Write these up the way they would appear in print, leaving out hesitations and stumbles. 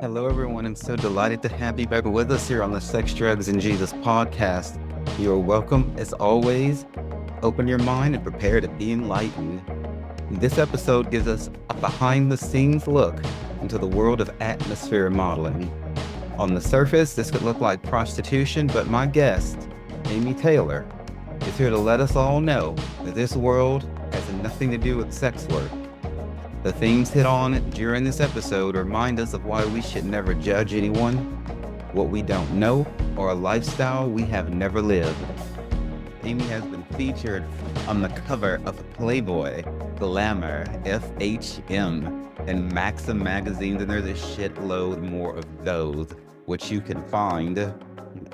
Hello, everyone. I'm so delighted to have you back with us here on the Sex, Drugs, and Jesus podcast. You are welcome, as always. Open your mind and prepare to be enlightened. This episode gives us a behind-the-scenes look into the world of atmosphere modeling. On the surface, this could look like prostitution, but my guest, Amy Taylor, is here to let us all know that this world has nothing to do with sex work. The themes hit on during this episode remind us of why we should never judge anyone, what we don't know, or a lifestyle we have never lived. Amy has been featured on the cover of Playboy, Glamour, FHM, and Maxim magazines, and there's a shitload more of those, which you can find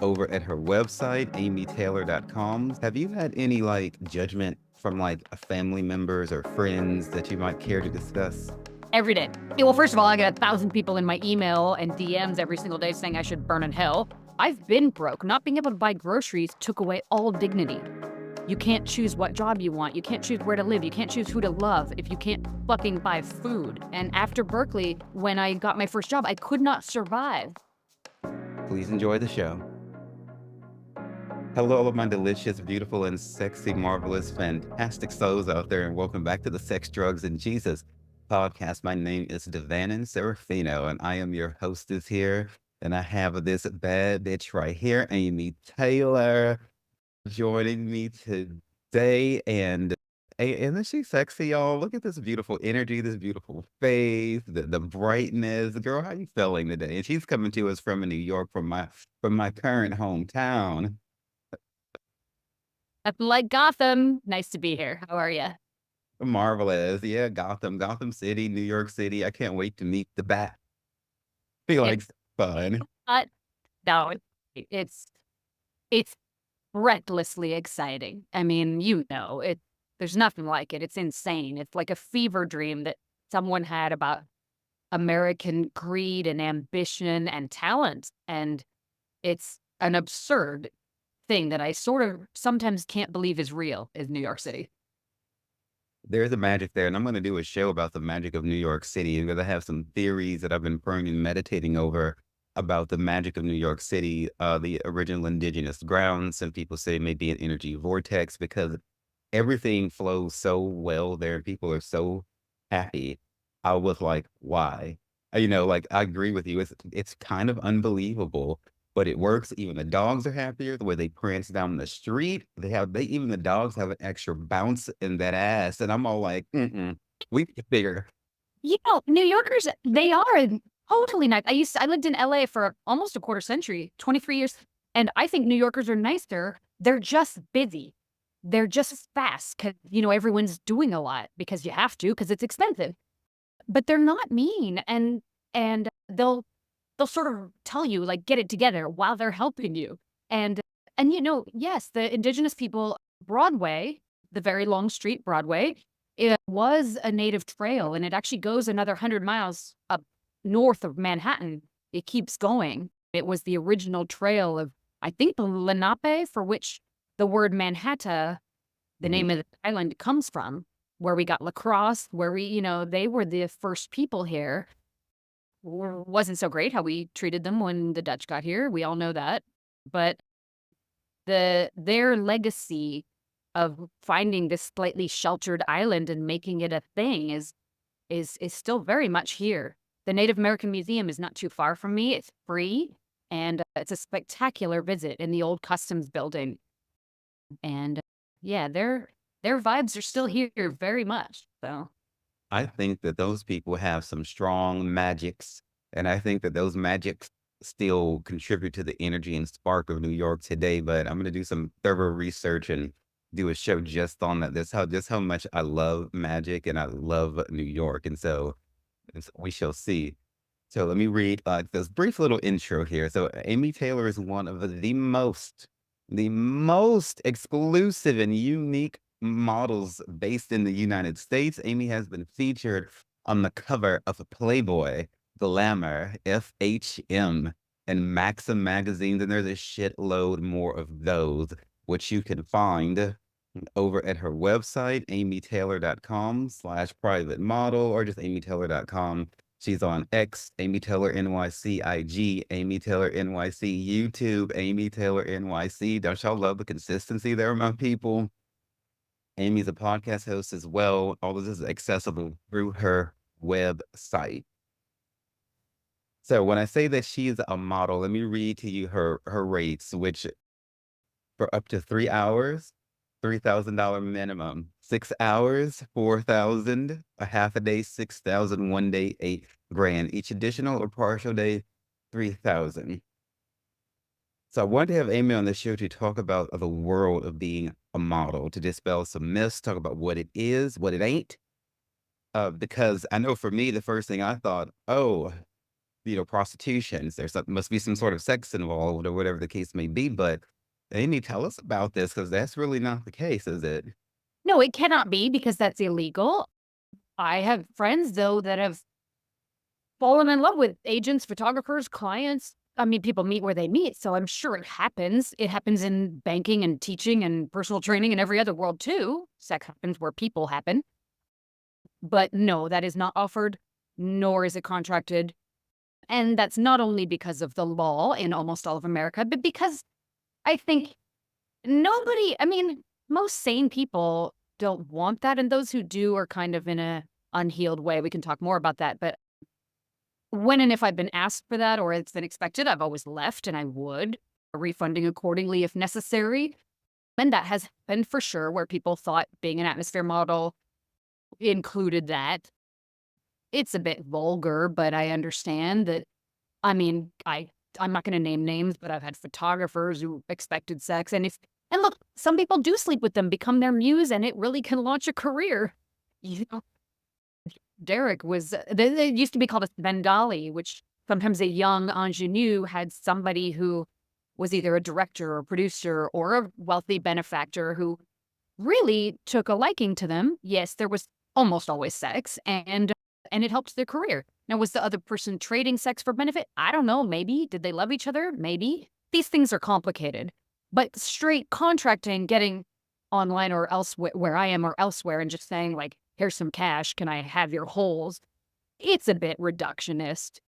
over at her website, amytaylor.com. Have you had any judgment from family members or friends that you might care to discuss? Every day. Well, first of all, I get 1,000 people in my email and DMs every single day saying I should burn in hell. I've been broke. Not being able to buy groceries took away all dignity. You can't choose what job you want. You can't choose where to live. You can't choose who to love if you can't fucking buy food. And after Berkeley, when I got my first job, I could not survive. Please enjoy the show. Hello, all of my delicious, beautiful, and sexy, marvelous, fantastic souls out there, and welcome back to the Sex, Drugs, and Jesus podcast. My name is Devanin Serafino, and I am your hostess here. And I have this bad bitch right here, Amy Taylor, joining me today. And isn't she sexy, y'all? Look at this beautiful energy, this beautiful face, the brightness. Girl, how you feeling today? And she's coming to us from New York, from my current hometown. Nothing like Gotham. Nice to be here. How are you? Marvelous. Yeah, Gotham City, New York City. I can't wait to meet the bat. Feel like fun. But no, it's breathlessly exciting. I mean, there's nothing like it. It's insane. It's like a fever dream that someone had about American greed and ambition and talent. And it's an absurd thing that I sort of sometimes can't believe is real, is New York City. There's a magic there, and I'm going to do a show about the magic of New York City because I have some theories that I've been praying and meditating over about the magic of New York City, the original indigenous grounds. Some people say maybe an energy vortex because everything flows so well there. People are so happy. I was like, why? I agree with you. It's kind of unbelievable, but it works. Even the dogs are happier the way they prance down the street. Even the dogs have an extra bounce in that ass. And I'm all like, we get bigger. New Yorkers, they are totally nice. I lived in LA for almost a quarter century, 23 years. And I think New Yorkers are nicer. They're just busy. They're just fast because, everyone's doing a lot because you have to, because it's expensive. But they're not mean. And they'll sort of tell you, get it together while they're helping you. And yes, the indigenous people, Broadway, the very long street Broadway, it was a native trail, and it actually goes another 100 miles up north of Manhattan. It keeps going. It was the original trail of, I think, the Lenape, for which the word Manhattan, the name of the island, comes from, where we got lacrosse, where they were the first people here. Wasn't so great how we treated them when the Dutch got here. We all know that. But their legacy of finding this slightly sheltered island and making it a thing is still very much here. The Native American Museum is not too far from me. It's free, and it's a spectacular visit in the old customs building. And yeah, their vibes are still here very much. So I think that those people have some strong magics, and I think that those magics still contribute to the energy and spark of New York today. But I'm going to do some thorough research and do a show just on that. Just how much I love magic and I love New York, and so we shall see. So let me read this brief little intro here. So Amy Taylor is one of the most exclusive and unique models based in the United States. Amy has been featured on the cover of Playboy, Glamour, FHM, and Maxim magazines, and there's a shitload more of those, which you can find over at her website, amytaylor.com/private model, or just amytaylor.com She's on X, Amy Taylor NYC, IG, Amy Taylor NYC, YouTube, Amy Taylor NYC. Don't y'all love the consistency there, my people? Amy's a podcast host as well. All of this is accessible through her website. So when I say that she is a model, let me read to you her rates, which for up to 3 hours, $3,000 minimum. 6 hours, 4,000. A half a day, 6,000. 1 day, 8 grand. Each additional or partial day, 3,000. So I wanted to have Amy on the show to talk about the world of being a model, to dispel some myths, talk about what it is, what it ain't. Because I know for me, the first thing I thought, oh, prostitution. Must be some sort of sex involved or whatever the case may be. But Amy, tell us about this because that's really not the case, is it? No, it cannot be because that's illegal. I have friends, though, that have fallen in love with agents, photographers, clients. I mean, people meet where they meet, so I'm sure it happens. It happens in banking and teaching and personal training and every other world, too. Sex happens where people happen. But no, that is not offered, nor is it contracted. And that's not only because of the law in almost all of America, but because I think most sane people don't want that. And those who do are kind of in a unhealed way. We can talk more about that. But when and if I've been asked for that or it's been expected, I've always left, and I would, refunding accordingly if necessary. And that has happened for sure, where people thought being an atmosphere model included that. It's a bit vulgar, but I understand that. I mean, I'm not going to name names, but I've had photographers who expected sex. And look, some people do sleep with them, become their muse, and it really can launch a career. You know, Derek was, they used to be called a Svengali, which sometimes a young ingenue had somebody who was either a director or producer or a wealthy benefactor who really took a liking to them. Yes, there was almost always sex, and it helped their career. Now, was the other person trading sex for benefit? I don't know. Maybe. Did they love each other? Maybe. These things are complicated. But straight contracting, getting online or elsewhere, where I am or elsewhere, and just saying, like, here's some cash, can I have your holes? It's a bit reductionist.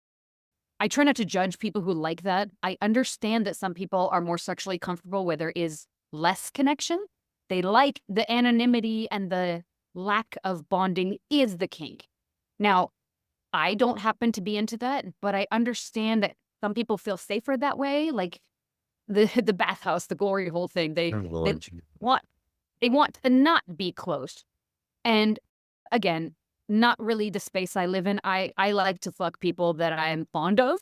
I try not to judge people who like that. I understand that some people are more sexually comfortable where there is less connection. They like the anonymity, and the lack of bonding is the kink. Now, I don't happen to be into that, but I understand that some people feel safer that way, like the bathhouse, the glory hole thing. Oh, They Lord. want to not be close. And again, not really the space I live in. I like to fuck people that I'm fond of.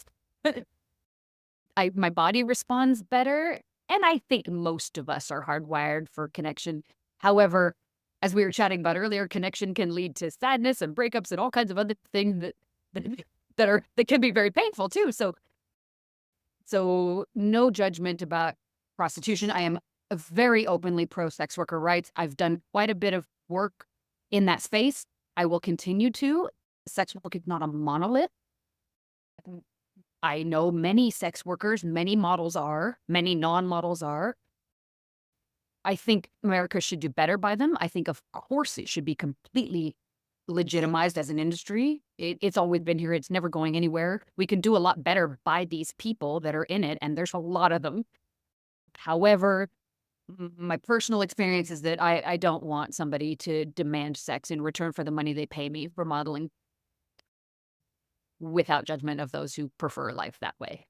My body responds better, and I think most of us are hardwired for connection. However, as we were chatting about earlier, connection can lead to sadness and breakups and all kinds of other things that can be very painful too. So no judgment about prostitution. I am very openly pro sex worker rights. I've done quite a bit of work in that space. I will continue to. Sex work is not a monolith. I know many sex workers, many models are, many non-models are. I think America should do better by them. I think, of course, it should be completely legitimized as an industry. It's always been here. It's never going anywhere. We can do a lot better by these people that are in it, and there's a lot of them. However, my personal experience is that I don't want somebody to demand sex in return for the money they pay me for modeling, without judgment of those who prefer life that way.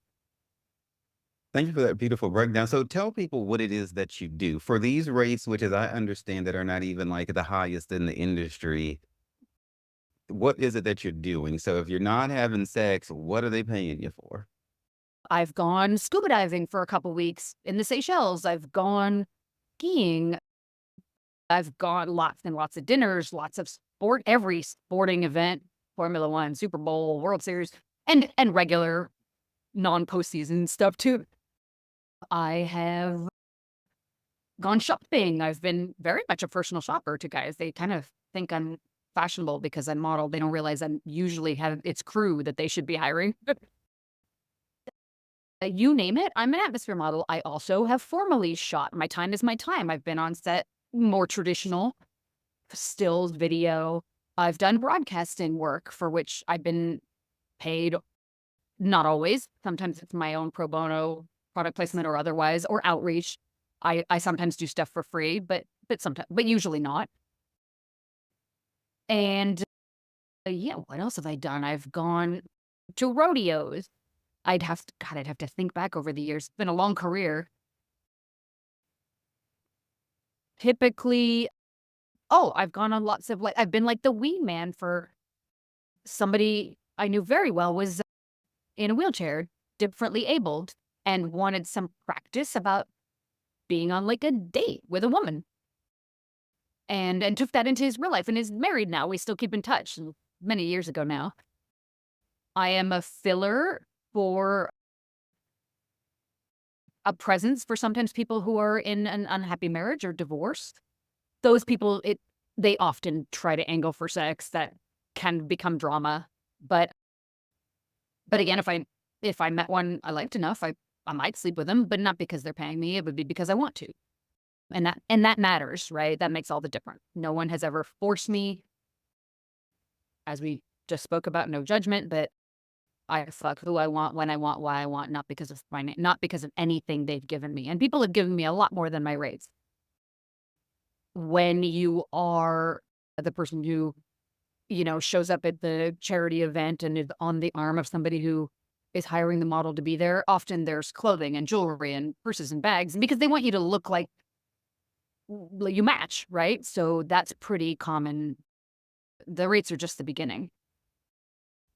Thank you for that beautiful breakdown. So tell people what it is that you do for these rates, which as I understand that are not even like the highest in the industry. What is it that you're doing? So if you're not having sex, what are they paying you for? I've gone scuba diving for a couple weeks in the Seychelles. I've gone skiing. I've gone lots and lots of dinners, lots of sport, every sporting event, Formula One, Super Bowl, World Series, and regular non-postseason stuff too. I have gone shopping. I've been very much a personal shopper to guys. They kind of think I'm fashionable because I model. They don't realize I'm usually it's crew that they should be hiring. You name it, I'm an atmosphere model. I also have formally shot. My time is my time. I've been on set, more traditional, stills, video. I've done broadcasting work for which I've been paid. Not always. Sometimes it's my own pro bono product placement or otherwise, or outreach. I sometimes do stuff for free, but sometimes, but usually not. And yeah, what else have I done? I've gone to rodeos. I'd have to think back over the years. It's been a long career. Typically, I've gone on lots of, like, I've been like the wingman for somebody I knew very well, was in a wheelchair, differently abled, and wanted some practice about being on like a date with a woman. And took that into his real life and is married now. We still keep in touch, many years ago now. I am a filler for a presence for sometimes people who are in an unhappy marriage or divorce. Those people, they often try to angle for sex that can become drama. But again, if I met one I liked enough, I might sleep with them, but not because they're paying me. It would be because I want to. And that matters, right? That makes all the difference. No one has ever forced me, as we just spoke about, no judgment, but I fuck who I want, when I want, why I want, not because of not because of anything they've given me. And people have given me a lot more than my rates. When you are the person who, shows up at the charity event and is on the arm of somebody who is hiring the model to be there, often there's clothing and jewelry and purses and bags, because they want you to look like you match, right? So that's pretty common. The rates are just the beginning.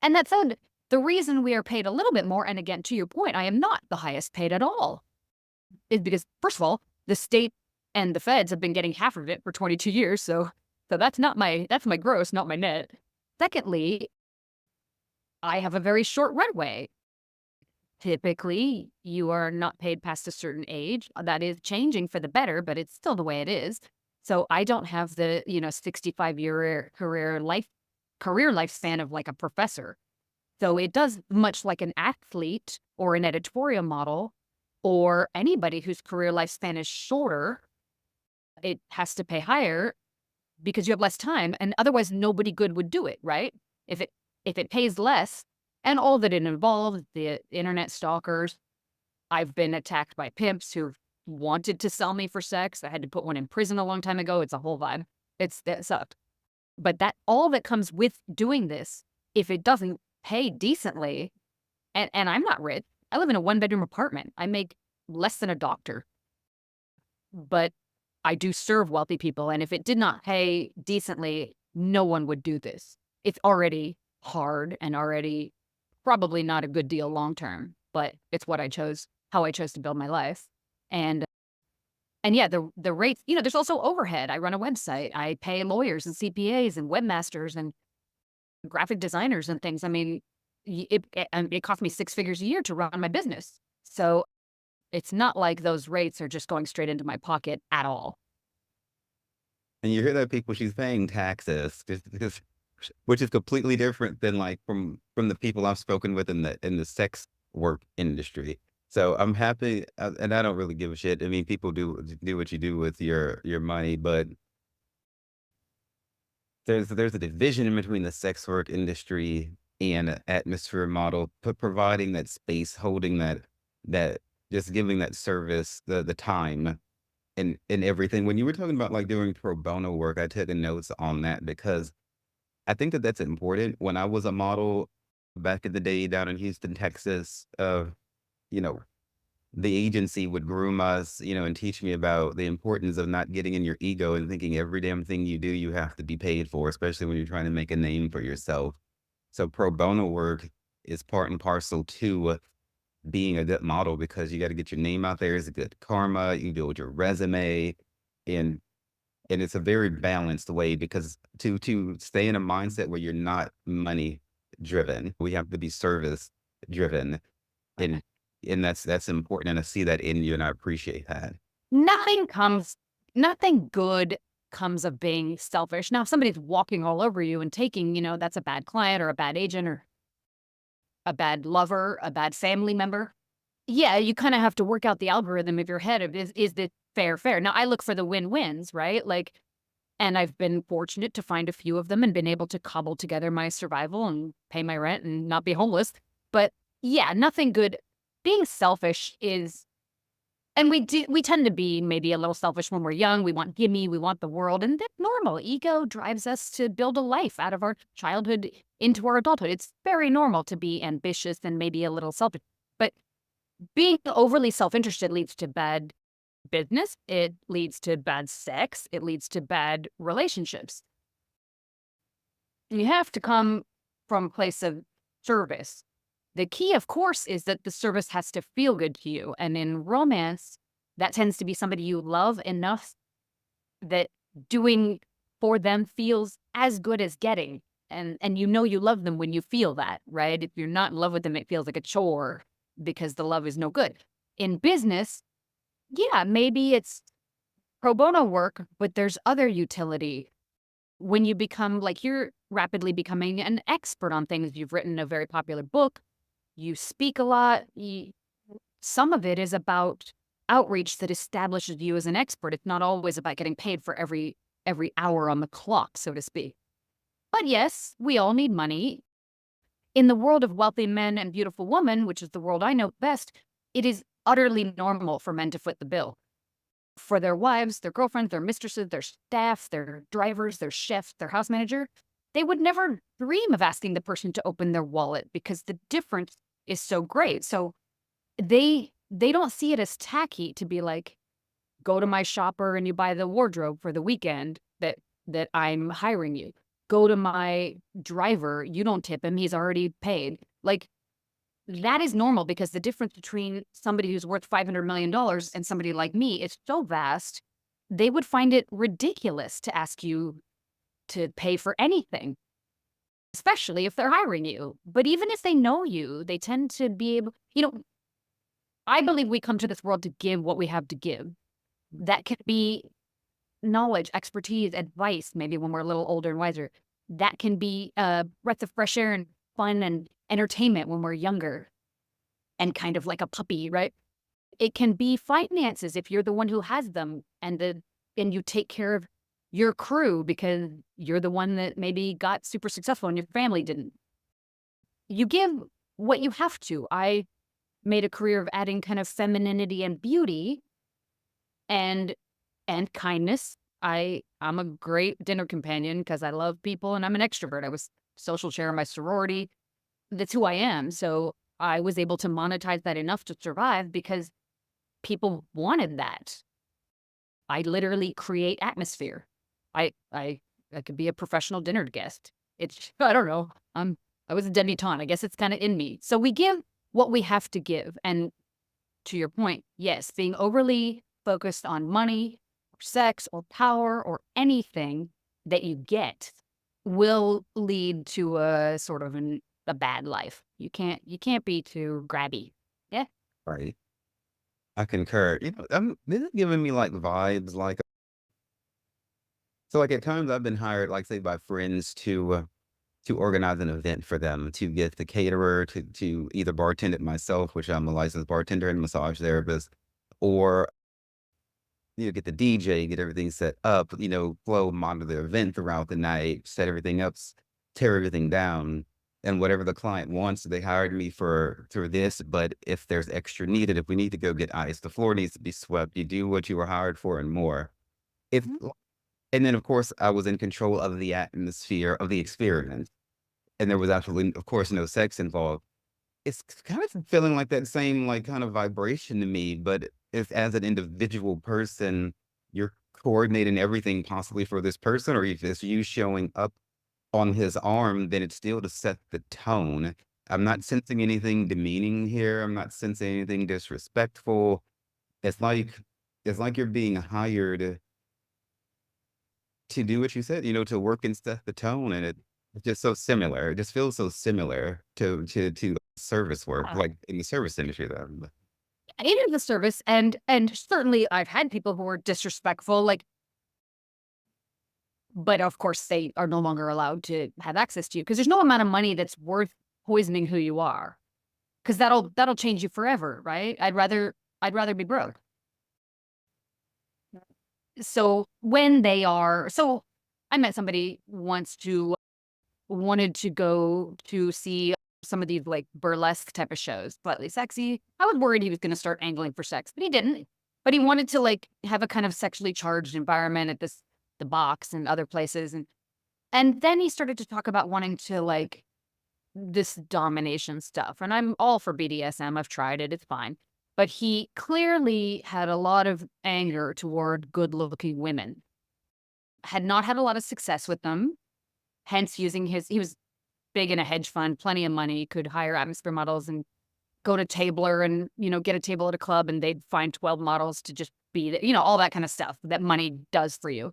And that said, the reason we are paid a little bit more, and again, to your point, I am not the highest paid at all, is because, first of all, the state and the feds have been getting half of it for 22 years. So that's my gross, not my net. Secondly, I have a very short runway. Typically, you are not paid past a certain age. That is changing for the better, but it's still the way it is. So I don't have the, 65-year career lifespan of like a professor. So it does much like an athlete or an editorial model or anybody whose career lifespan is shorter. It has to pay higher because you have less time, and otherwise nobody good would do it, right? If it pays less, and all that it involves, the internet stalkers. I've been attacked by pimps who wanted to sell me for sex. I had to put one in prison a long time ago. It's a whole vibe. That sucked. But all that comes with doing this, if it doesn't pay decently, and I'm not rich. I live in a 1-bedroom apartment. I make less than a doctor. But I do serve wealthy people, and if it did not pay decently, no one would do this. It's already hard and already probably not a good deal long term, but it's how I chose to build my life. And yeah, the rates, there's also overhead. I run a website. I pay lawyers and CPAs and webmasters and graphic designers and things. I mean, it cost me 6 figures a year to run my business. So it's not like those rates are just going straight into my pocket at all. And you hear that people, she's paying taxes, because, which is completely different than like from the people I've spoken with in the sex work industry. So I'm happy, and I don't really give a shit. I mean, people do what you do with your money, but there's a division in between the sex work industry and atmosphere model, providing that space, holding that just giving that service, the time and everything. When you were talking about like doing pro bono work, I took notes on that because I think that that's important. When I was a model back in the day down in Houston, Texas, you know, the agency would groom us, and teach me about the importance of not getting in your ego and thinking every damn thing you do, you have to be paid for, especially when you're trying to make a name for yourself. So pro bono work is part and parcel to being a good model, because you got to get your name out there as a good karma. You build your resume, and it's a very balanced way, because to stay in a mindset where you're not money driven, we have to be service driven, and that's important. And I see that in you, and I appreciate that. Nothing good comes of being selfish. Now, if somebody's walking all over you and taking, that's a bad client or a bad agent or a bad lover, a bad family member. Yeah, you kind of have to work out the algorithm of your head of is this fair? Now, I look for the win-wins, right? Like, And I've been fortunate to find a few of them and been able to cobble together my survival and pay my rent and not be homeless. But yeah, nothing good. Being selfish is, and we tend to be maybe a little selfish when we're young. We want gimme, we want the world, and that's normal. Ego drives us to build a life out of our childhood into our adulthood. It's very normal to be ambitious and maybe a little selfish. But being overly self-interested leads to bad business, it leads to bad sex, it leads to bad relationships. You have to come from a place of service. The key, of course, is that the service has to feel good to you. And in romance, that tends to be somebody you love enough that doing for them feels as good as getting. And you know you love them when you feel that, right? If you're not in love with them, it feels like a chore because the love is no good. In business, yeah, maybe it's pro bono work, but there's other utility. When you become like you're rapidly becoming an expert on things, you've written a very popular book, you speak a lot. Some of it is about outreach that establishes you as an expert. It's not always about getting paid for every hour on the clock, so to speak. But yes, we all need money. In the world of wealthy men and beautiful women, which is the world I know best, it is utterly normal for men to foot the bill for their wives, their girlfriends, their mistresses, their staff, their drivers, their chefs, their house manager. They would never dream of asking the person to open their wallet because the difference is so great. So they don't see it as tacky to be like, go to my shopper and you buy the wardrobe for the weekend that I'm hiring you. Go to my driver, you don't tip him, he's already paid. Like that is normal because the difference between somebody who's worth $500 million and somebody like me is so vast, they would find it ridiculous to ask you to pay for anything, especially if they're hiring you. But even if they know you, they tend to be able, I believe we come to this world to give what we have to give. That can be knowledge, expertise, advice, maybe when we're a little older and wiser. That can be a breath of fresh air and fun and entertainment when we're younger and kind of like a puppy, right? It can be finances if you're the one who has them and you take care of your crew because you're the one that maybe got super successful and your family didn't. You give what you have to. I made a career of adding kind of femininity and beauty and kindness. I'm a great dinner companion because I love people and I'm an extrovert. I was social chair in my sorority. That's who I am. So I was able to monetize that enough to survive because people wanted that. I literally create atmosphere. I could be a professional dinner guest. It's I don't know. I was a debutante. I guess it's kind of in me. So we give what we have to give. And to your point, yes, being overly focused on money or sex or power or anything that you get will lead to a sort of a bad life. You can't be too grabby. Yeah. Right. I concur. This is giving me like vibes, like so. Like at times, I've been hired, like say, by friends to organize an event for them, to get the caterer, to either bartend it myself, which I'm a licensed bartender and massage therapist, or get the DJ, get everything set up, flow monitor the event throughout the night, set everything up, tear everything down. And whatever the client wants, they hired me for this. But if there's extra needed, if we need to go get ice, the floor needs to be swept, you do what you were hired for and more. If Mhm. And then of course I was in control of the atmosphere of the experience. And there was absolutely, of course, no sex involved. It's kind of feeling like that same, like, kind of vibration to me, but if as an individual person, you're coordinating everything possibly for this person, or if it's you showing up on his arm, then it's still to set the tone. I'm not sensing anything demeaning here. I'm not sensing anything disrespectful. It's like it's like you're being hired to do what you said, to work and set the tone, and it's just so similar. It just feels so similar to service work, Ah, like in the service industry, though. it is a service, and certainly I've had people who are disrespectful, like, but of course they are no longer allowed to have access to you because there's no amount of money that's worth poisoning who you are because that'll change you forever, right? I'd rather be broke. So when they are, so I met somebody once who wanted to go to see some of these like burlesque type of shows, slightly sexy. I was worried he was going to start angling for sex, but he didn't. But he wanted to like have a kind of sexually charged environment at the box and other places. And then he started to talk about wanting to like this domination stuff. And I'm all for BDSM. I've tried it. It's fine. But he clearly had a lot of anger toward good looking women, had not had a lot of success with them, hence using he was big in a hedge fund, plenty of money, could hire atmosphere models and go to Tabler and, get a table at a club and they'd find 12 models to just be, all that kind of stuff that money does for you.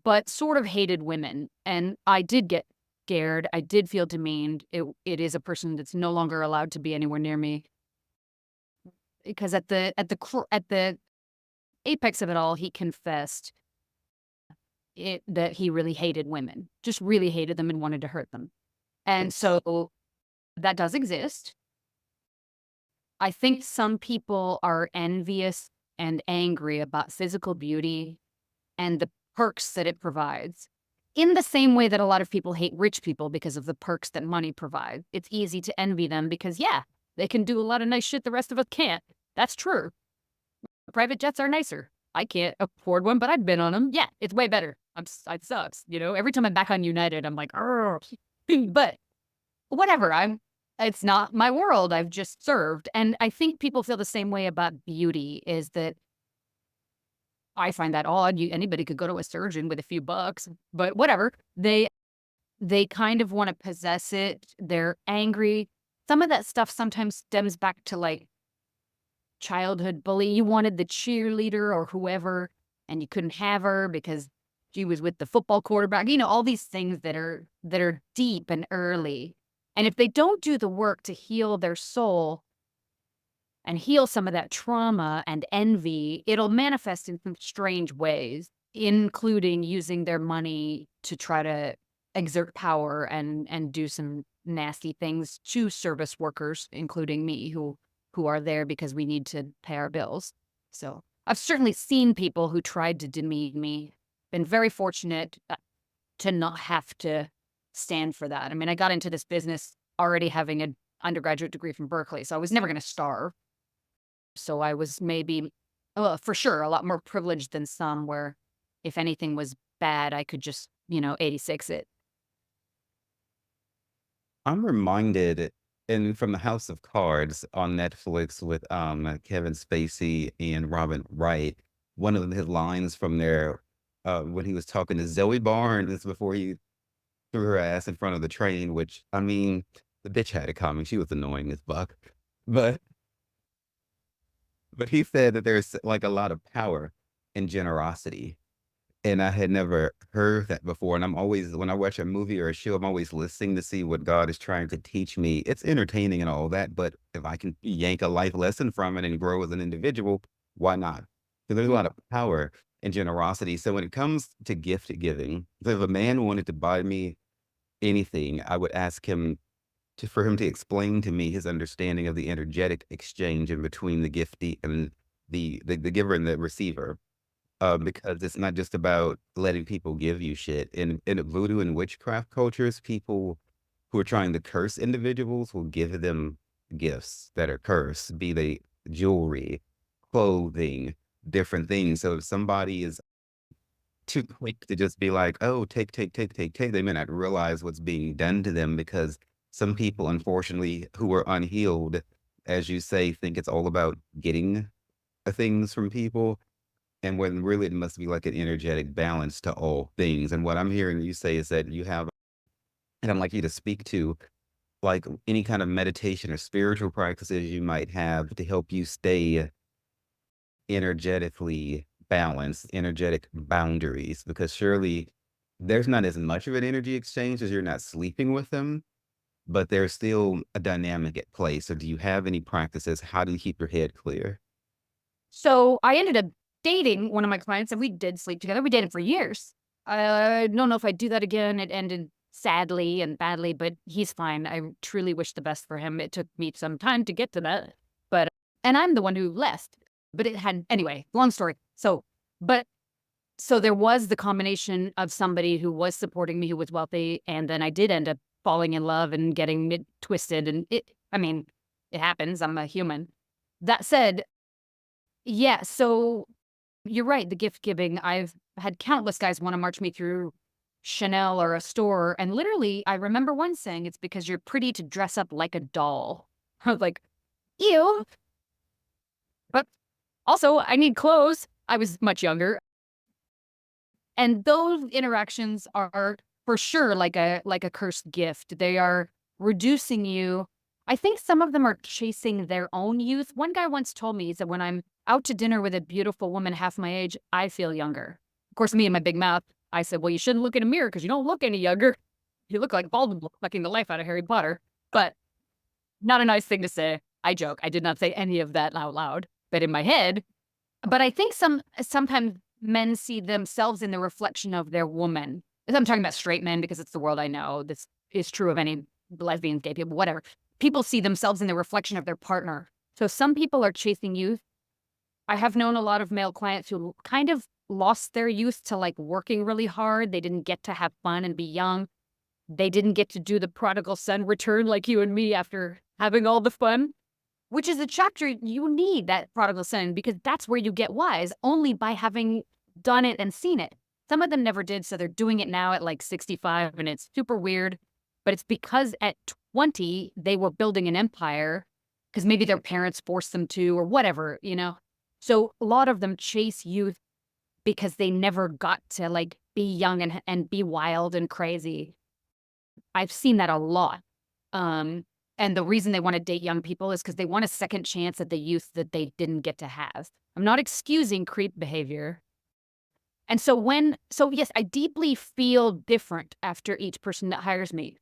But sort of hated women. And I did get scared. I did feel demeaned. It is a person that's no longer allowed to be anywhere near me. Because at the apex of it all, he confessed that he really hated women, just really hated them and wanted to hurt them. And so that does exist. I think some people are envious and angry about physical beauty and the perks that it provides. In the same way that a lot of people hate rich people because of the perks that money provides. It's easy to envy them because, yeah, they can do a lot of nice shit the rest of us can't. That's true. Private jets are nicer. I can't afford one, but I've been on them. Yeah, it's way better. It sucks. Every time I'm back on United, I'm like, but whatever. It's not my world. I've just served. And I think people feel the same way about beauty, is that I find that odd. Anybody could go to a surgeon with a few bucks, but whatever. They kind of want to possess it. They're angry. Some of that stuff sometimes stems back to like childhood bully. You wanted the cheerleader or whoever, and you couldn't have her because she was with the football quarterback. All these things that are deep and early. And if they don't do the work to heal their soul and heal some of that trauma and envy, it'll manifest in some strange ways, including using their money to try to exert power and do some nasty things to service workers, including me, who are there because we need to pay our bills. So I've certainly seen people who tried to demean me. Been very fortunate to not have to stand for that. I mean, I got into this business already having an undergraduate degree from Berkeley, so I was never going to starve. So I was maybe, for sure, a lot more privileged than some, where if anything was bad, I could just, 86 it. I'm reminded from the House of Cards on Netflix with Kevin Spacey and Robin Wright, one of his lines from there when he was talking to Zoe Barnes before he threw her ass in front of the train, which I mean, the bitch had it coming. She was annoying as fuck. But he said that there's like a lot of power in generosity. And I had never heard that before. And I'm always, when I watch a movie or a show, I'm always listening to see what God is trying to teach me. It's entertaining and all that, but if I can yank a life lesson from it and grow as an individual, why not? So there's a lot of power in generosity. So when it comes to gift giving, so if a man wanted to buy me anything, I would ask him for him to explain to me his understanding of the energetic exchange in between the giftee and the giver and the receiver, because it's not just about letting people give you shit. In voodoo and witchcraft cultures, people who are trying to curse individuals will give them gifts that are cursed, be they jewelry, clothing, different things. So if somebody is too quick to just be like, oh, take, take, take, take, take, they may not realize what's being done to them, because some people, unfortunately, who are unhealed, as you say, think it's all about getting things from people. And when really it must be like an energetic balance to all things. And what I'm hearing you say is that you have, and I'd like you to speak to, like any kind of meditation or spiritual practices you might have to help you stay energetically balanced, energetic boundaries, because surely there's not as much of an energy exchange as you're not sleeping with them, but there's still a dynamic at play. So do you have any practices? How do you keep your head clear? So I ended up dating one of my clients, and we did sleep together. We dated for years. I don't know if I'd do that again. It ended sadly and badly, but he's fine. I truly wish the best for him. It took me some time to get to that, but and I'm the one who left. But it had anyway. Long story. So, but so there was the combination of somebody who was supporting me, who was wealthy, and then I did end up falling in love and getting it twisted. And I mean, it happens. I'm a human. That said, yeah, so you're right. The gift giving, I've had countless guys want to march me through Chanel or a store. And literally, I remember one saying, it's because you're pretty to dress up like a doll. I was like, ew. But also, I need clothes. I was much younger. And those interactions are for sure like a cursed gift. They are reducing you. I think some of them are chasing their own youth. One guy once told me, he said, when I'm out to dinner with a beautiful woman half my age, I feel younger. Of course, me and my big mouth, I said, well, you shouldn't look in a mirror because you don't look any younger. You look like Voldemort sucking the life out of Harry Potter. But not a nice thing to say. I joke. I did not say any of that out loud, but in my head. But I think sometimes men see themselves in the reflection of their woman. I'm talking about straight men because it's the world I know. This is true of any lesbians, gay people, whatever. People see themselves in the reflection of their partner. So some people are chasing youth. I have known a lot of male clients who kind of lost their youth to like working really hard. They didn't get to have fun and be young. They didn't get to do the prodigal son return like you and me after having all the fun. Which is a chapter you need, that prodigal son, because that's where you get wise, only by having done it and seen it. Some of them never did, so they're doing it now at like 65, and it's super weird. But it's because at 20, they were building an empire, because maybe their parents forced them to, or whatever, you know? So a lot of them chase youth because they never got to like be young and be wild and crazy. I've seen that a lot. And the reason they want to date young people is because they want a second chance at the youth that they didn't get to have. I'm not excusing creep behavior. And so yes, I deeply feel different after each person that hires me.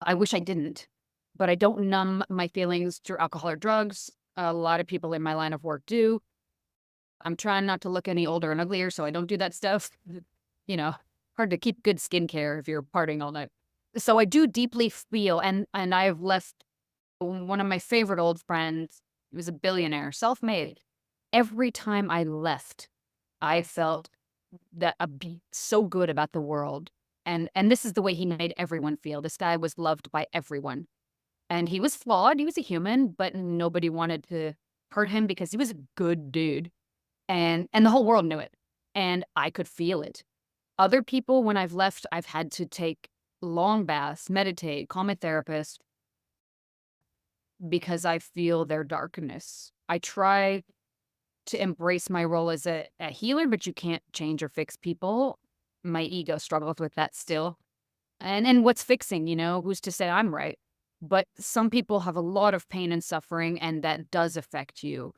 I wish I didn't, but I don't numb my feelings through alcohol or drugs. A lot of people in my line of work do. I'm trying not to look any older and uglier, so I don't do that stuff. You know, hard to keep good skincare if you're partying all night. So I do deeply feel, and I've left one of my favorite old friends. He was a billionaire, self-made. Every time I left, I felt that so good about the world. And this is the way he made everyone feel. This guy was loved by everyone. And he was flawed. He was a human, but nobody wanted to hurt him because he was a good dude. And the whole world knew it. And I could feel it. Other people, when I've left, I've had to take long baths, meditate, call my therapist, because I feel their darkness. I try to embrace my role as a healer, but you can't change or fix people. My ego struggles with that still. And what's fixing, you know, who's to say I'm right? But some people have a lot of pain and suffering, and that does affect you.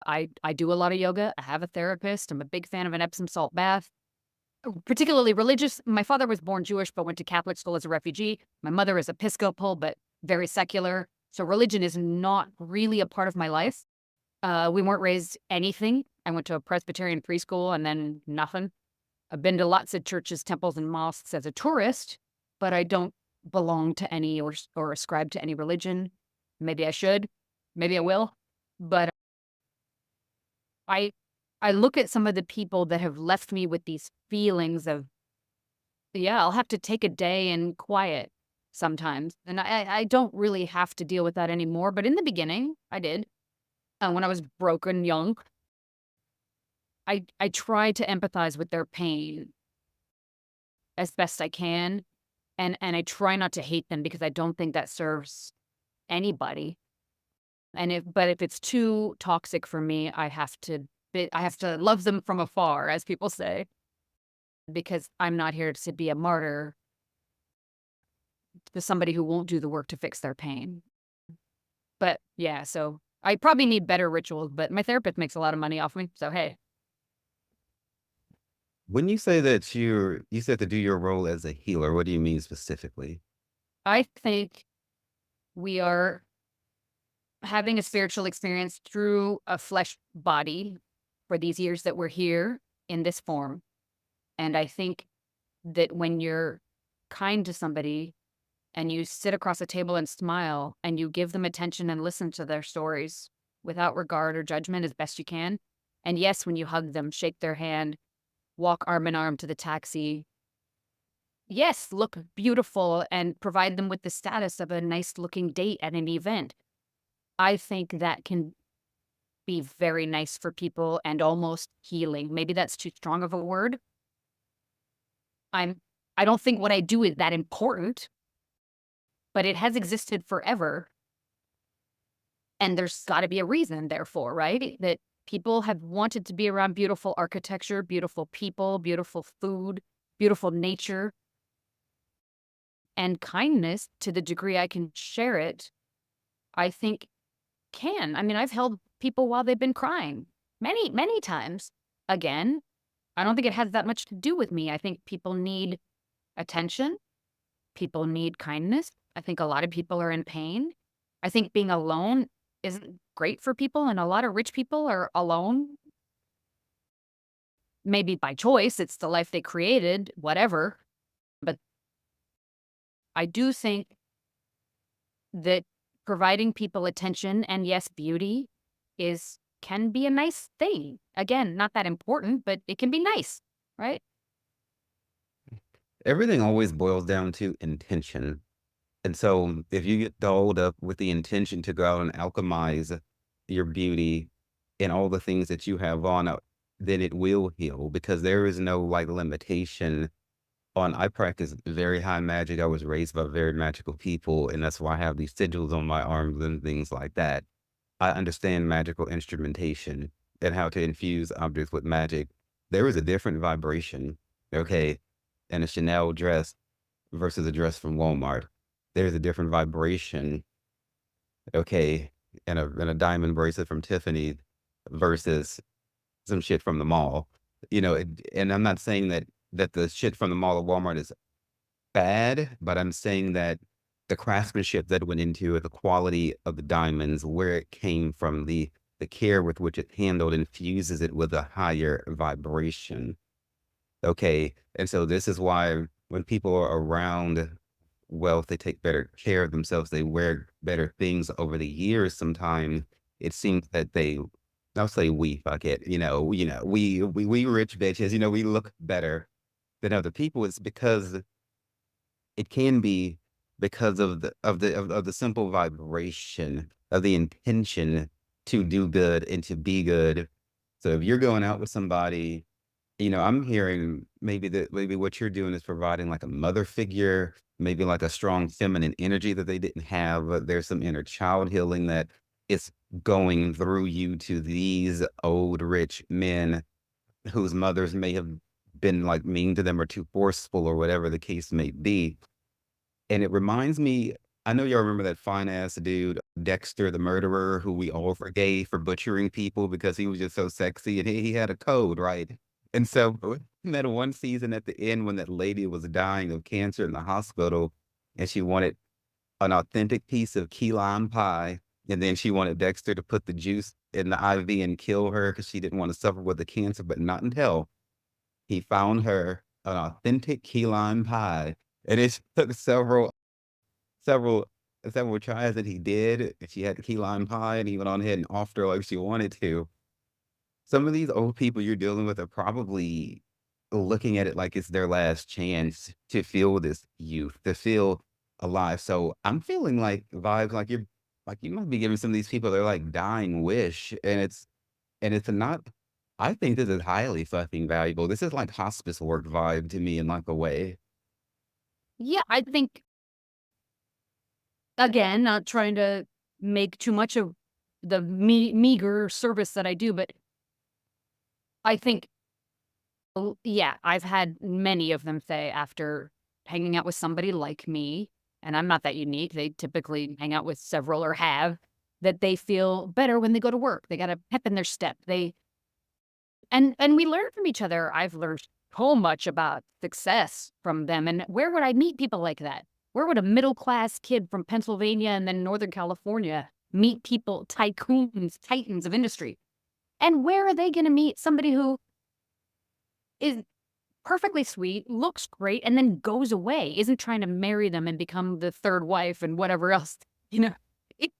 I do a lot of yoga. I have a therapist. I'm a big fan of an Epsom salt bath. Particularly religious. My father was born Jewish, but went to Catholic school as a refugee. My mother is Episcopal, but very secular. So religion is not really a part of my life. We weren't raised anything. I went to a Presbyterian preschool and then nothing. I've been to lots of churches, temples, and mosques as a tourist, but I don't belong to any or ascribe to any religion. Maybe I should. Maybe I will. But I look at some of the people that have left me with these feelings of, yeah, I'll have to take a day in quiet sometimes. And I don't really have to deal with that anymore. But in the beginning, I did. When I was broken young, I try to empathize with their pain as best I can. And I try not to hate them because I don't think that serves anybody. But if it's too toxic for me, I have to love them from afar, as people say, because I'm not here to be a martyr to somebody who won't do the work to fix their pain. But yeah, so I probably need better rituals, but my therapist makes a lot of money off me, so hey. When you say that you said to do your role as a healer, what do you mean specifically? I think we are having a spiritual experience through a flesh body for these years that we're here in this form. And I think that when you're kind to somebody and you sit across a table and smile and you give them attention and listen to their stories without regard or judgment as best you can, And yes, when you hug them, shake their hand, walk arm in arm to the taxi, yes, look beautiful and provide them with the status of a nice looking date at an event. I think that can be very nice for people and almost healing. Maybe that's too strong of a word. I'm I don't think what I do is that important, but it has existed forever. And there's got to be a reason, therefore, right? That people have wanted to be around beautiful architecture, beautiful people, beautiful food, beautiful nature, and kindness to the degree I can share it, I think can. I mean, I've held people while they've been crying many, many times. Again, I don't think it has that much to do with me. I think people need attention. People need kindness. I think a lot of people are in pain. I think being alone isn't great for people, and a lot of rich people are alone. Maybe by choice, it's the life they created, whatever. But I do think that providing people attention and, yes, beauty can be a nice thing. Again, not that important, but it can be nice, right? Everything always boils down to intention. And so if you get dolled up with the intention to go out and alchemize your beauty and all the things that you have on, then it will heal because there is no like limitation on. I practice very high magic. I was raised by very magical people, and that's why I have these sigils on my arms and things like that. I understand magical instrumentation and how to infuse objects with magic. There is a different vibration, okay, in a Chanel dress versus a dress from Walmart. There's a different vibration, okay, in a diamond bracelet from Tiffany versus some shit from the mall. And I'm not saying that the shit from the mall or Walmart is bad, but I'm saying that the craftsmanship that went into it, the quality of the diamonds, where it came from, the care with which it handled infuses it with a higher vibration. Okay. And so this is why when people are around wealth, they take better care of themselves. They wear better things over the years. Sometimes it seems that I'll say we, fuck it, we rich bitches, we look better than other people. It's because it can be because of the simple vibration of the intention to do good and to be good. So if you're going out with somebody, I'm hearing maybe what you're doing is providing like a mother figure, maybe like a strong feminine energy that they didn't have. There's some inner child healing that is going through you to these old rich men whose mothers may have been like mean to them or too forceful or whatever the case may be. And it reminds me, I know y'all remember that fine ass dude, Dexter the murderer, who we all forgave for butchering people because he was just so sexy and he had a code, right? And so in that one season at the end when that lady was dying of cancer in the hospital and she wanted an authentic piece of key lime pie, and then she wanted Dexter to put the juice in the IV and kill her because she didn't want to suffer with the cancer, but not until he found her an authentic key lime pie. And it took several several tries that he did, and she had the key lime pie, and he went on ahead and offed her like she wanted to. Some of these old people you're dealing with are probably looking at it like it's their last chance to feel this youth, to feel alive. So I'm feeling like vibes like you might be giving some of these people their like dying wish, and it's not. I think this is highly fucking valuable. This is like hospice work vibe to me in like a way. Yeah, I think, again, not trying to make too much of the meager service that I do, but I think, yeah, I've had many of them say after hanging out with somebody like me, and I'm not that unique, they typically hang out with several or have, that they feel better when they go to work. They got a pep in their step. And we learn from each other. I've learned so much about success from them. And where would I meet people like that? Where would a middle-class kid from Pennsylvania and then Northern California meet people, tycoons, titans of industry? And where are they going to meet somebody who is perfectly sweet, looks great, and then goes away, isn't trying to marry them and become the third wife and whatever else? You know, it,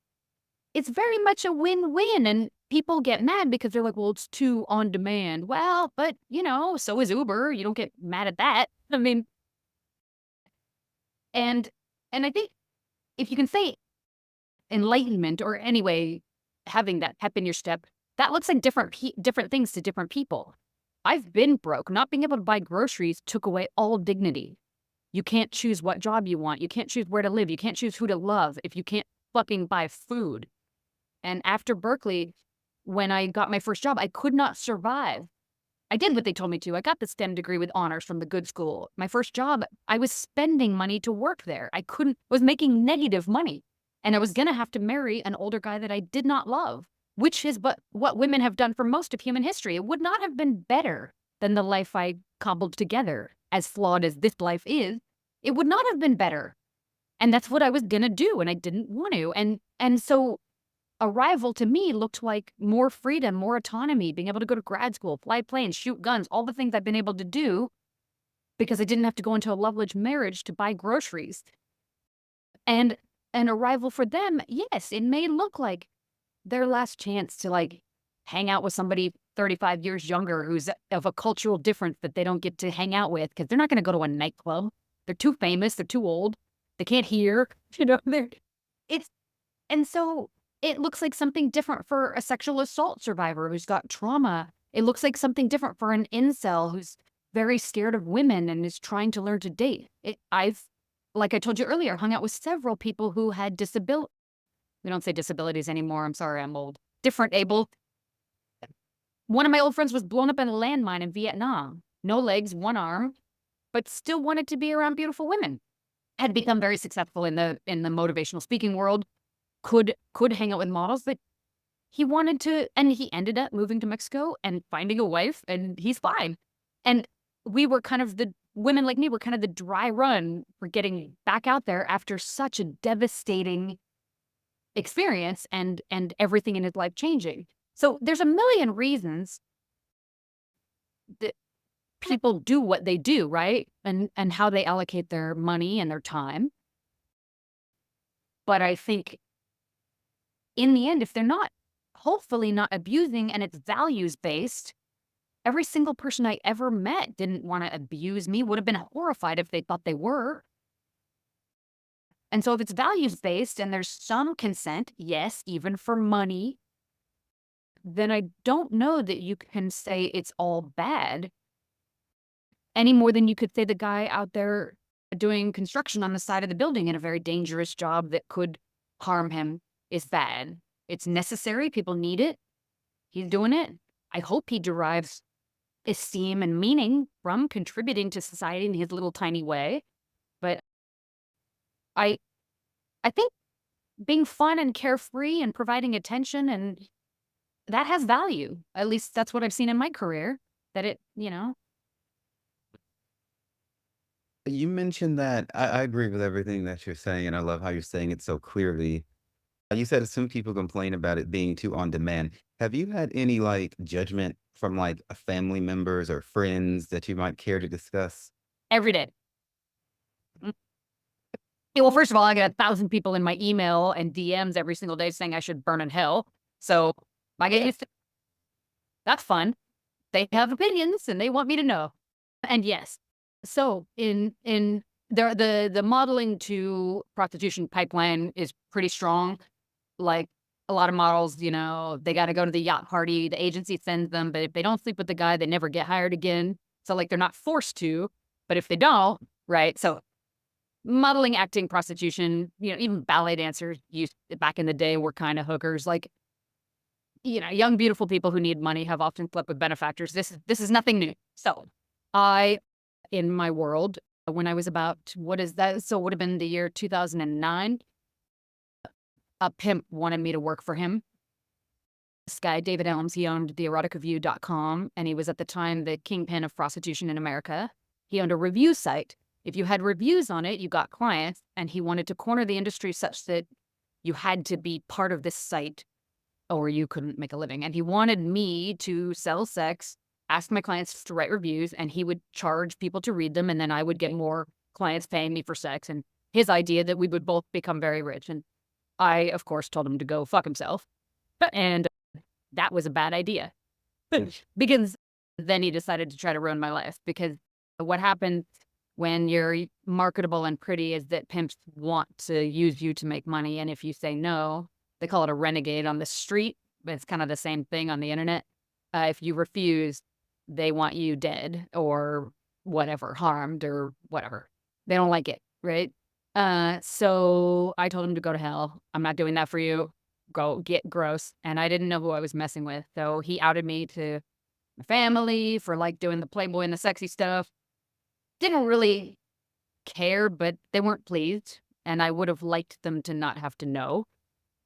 it's very much a win-win. And people get mad because they're like, well, it's too on demand. Well, but so is Uber. You don't get mad at that. I mean, and I think if you can say enlightenment or anyway, having that pep in your step, that looks like different things to different people. I've been broke. Not being able to buy groceries took away all dignity. You can't choose what job you want. You can't choose where to live. You can't choose who to love if you can't fucking buy food. And after Berkeley, when I got my first job, I could not survive. I did what they told me to. I got the STEM degree with honors from the good school. My first job, I was spending money to work there. I was making negative money. And I was going to have to marry an older guy that I did not love, which is what women have done for most of human history. It would not have been better than the life I cobbled together, as flawed as this life is. It would not have been better. And that's what I was going to do, and I didn't want to. And so Arrival to me looked like more freedom, more autonomy, being able to go to grad school, fly planes, shoot guns, all the things I've been able to do because I didn't have to go into a Loveridge marriage to buy groceries. And an Arrival for them, yes, it may look like their last chance to like hang out with somebody 35 years younger who's of a cultural difference that they don't get to hang out with because they're not going to go to a nightclub. They're too famous. They're too old. They can't hear. And so it looks like something different for a sexual assault survivor who's got trauma. It looks like something different for an incel who's very scared of women and is trying to learn to date. I've, like I told you earlier, hung out with several people who had disability. We don't say disabilities anymore. I'm sorry, I'm old. Different able. One of my old friends was blown up in a landmine in Vietnam. No legs, one arm, but still wanted to be around beautiful women. Had become very successful in the motivational speaking world. Could hang out with models, but he wanted to, and he ended up moving to Mexico and finding a wife, and he's fine. And we were kind of women like me were kind of the dry run for getting back out there after such a devastating experience and everything in his life changing. So there's a million reasons that people do what they do, right? And how they allocate their money and their time. But I think in the end, if they're hopefully not abusing and it's values-based, every single person I ever met didn't want to abuse me, would have been horrified if they thought they were. And so if it's values-based and there's some consent, yes, even for money, then I don't know that you can say it's all bad any more than you could say the guy out there doing construction on the side of the building in a very dangerous job that could harm him is bad. It's necessary. People need it. He's doing it. I hope he derives esteem and meaning from contributing to society in his little tiny way. But I think being fun and carefree and providing attention, and that has value. At least that's what I've seen in my career, that it. You mentioned that I agree with everything that you're saying, and I love how you're saying it so clearly. You said some people complain about it being too on demand. Have you had any like judgment from like family members or friends that you might care to discuss? Every day. Well, first of all, I get 1,000 people in my email and DMs every single day saying I should burn in hell. So I get used to that's fun. They have opinions and they want me to know. And yes, so in the modeling to prostitution pipeline is pretty strong. Like a lot of models, they got to go to the yacht party. The agency sends them, but if they don't sleep with the guy, they never get hired again. So like they're not forced to, but if they don't, right? So modeling, acting, prostitution, even ballet dancers back in the day were kind of hookers. Like, young, beautiful people who need money have often slept with benefactors. This is nothing new. So in my world, when I was about, what is that? So it would have been the year 2009. A pimp wanted me to work for him. This guy, David Elms, he owned the eroticreview.com, and he was at the time the kingpin of prostitution in America. He owned a review site. If you had reviews on it, you got clients, and he wanted to corner the industry such that you had to be part of this site or you couldn't make a living. And he wanted me to sell sex, ask my clients to write reviews, and he would charge people to read them, and then I would get more clients paying me for sex. And his idea that we would both become very rich. And I, of course, told him to go fuck himself. And that was a bad idea. Because then he decided to try to ruin my life. Because what happens when you're marketable and pretty is that pimps want to use you to make money. And if you say no, they call it a renegade on the street, but it's kind of the same thing on the internet. If you refuse, they want you dead or whatever, harmed or whatever. They don't like it, right? So I told him to go to hell. I'm not doing that for you. Go get gross. And I didn't know who I was messing with. So he outed me to my family for like doing the Playboy and the sexy stuff. Didn't really care, but they weren't pleased. And I would have liked them to not have to know.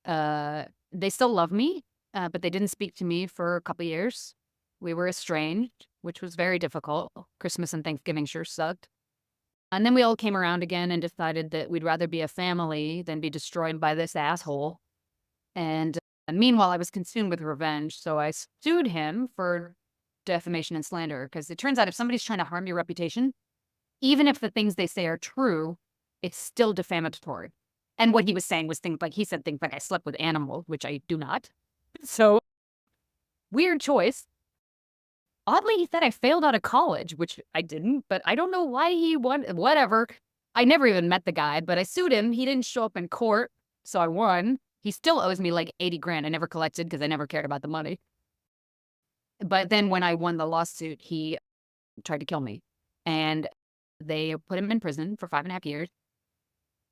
They still love me, but they didn't speak to me for a couple years. We were estranged, which was very difficult. Christmas and Thanksgiving sure sucked. And then we all came around again and decided that we'd rather be a family than be destroyed by this asshole. And meanwhile, I was consumed with revenge, so I sued him for defamation and slander, because it turns out if somebody's trying to harm your reputation, even if the things they say are true, it's still defamatory. And what he was saying was things like, he said things like, I slept with animals, which I do not. So, weird choice. Oddly, he said I failed out of college, which I didn't, but I don't know why he wanted, whatever. I never even met the guy, but I sued him. He didn't show up in court, so I won. He still owes me like 80 grand. I never collected because I never cared about the money. But then when I won the lawsuit, he tried to kill me. And they put him in prison for 5.5 years,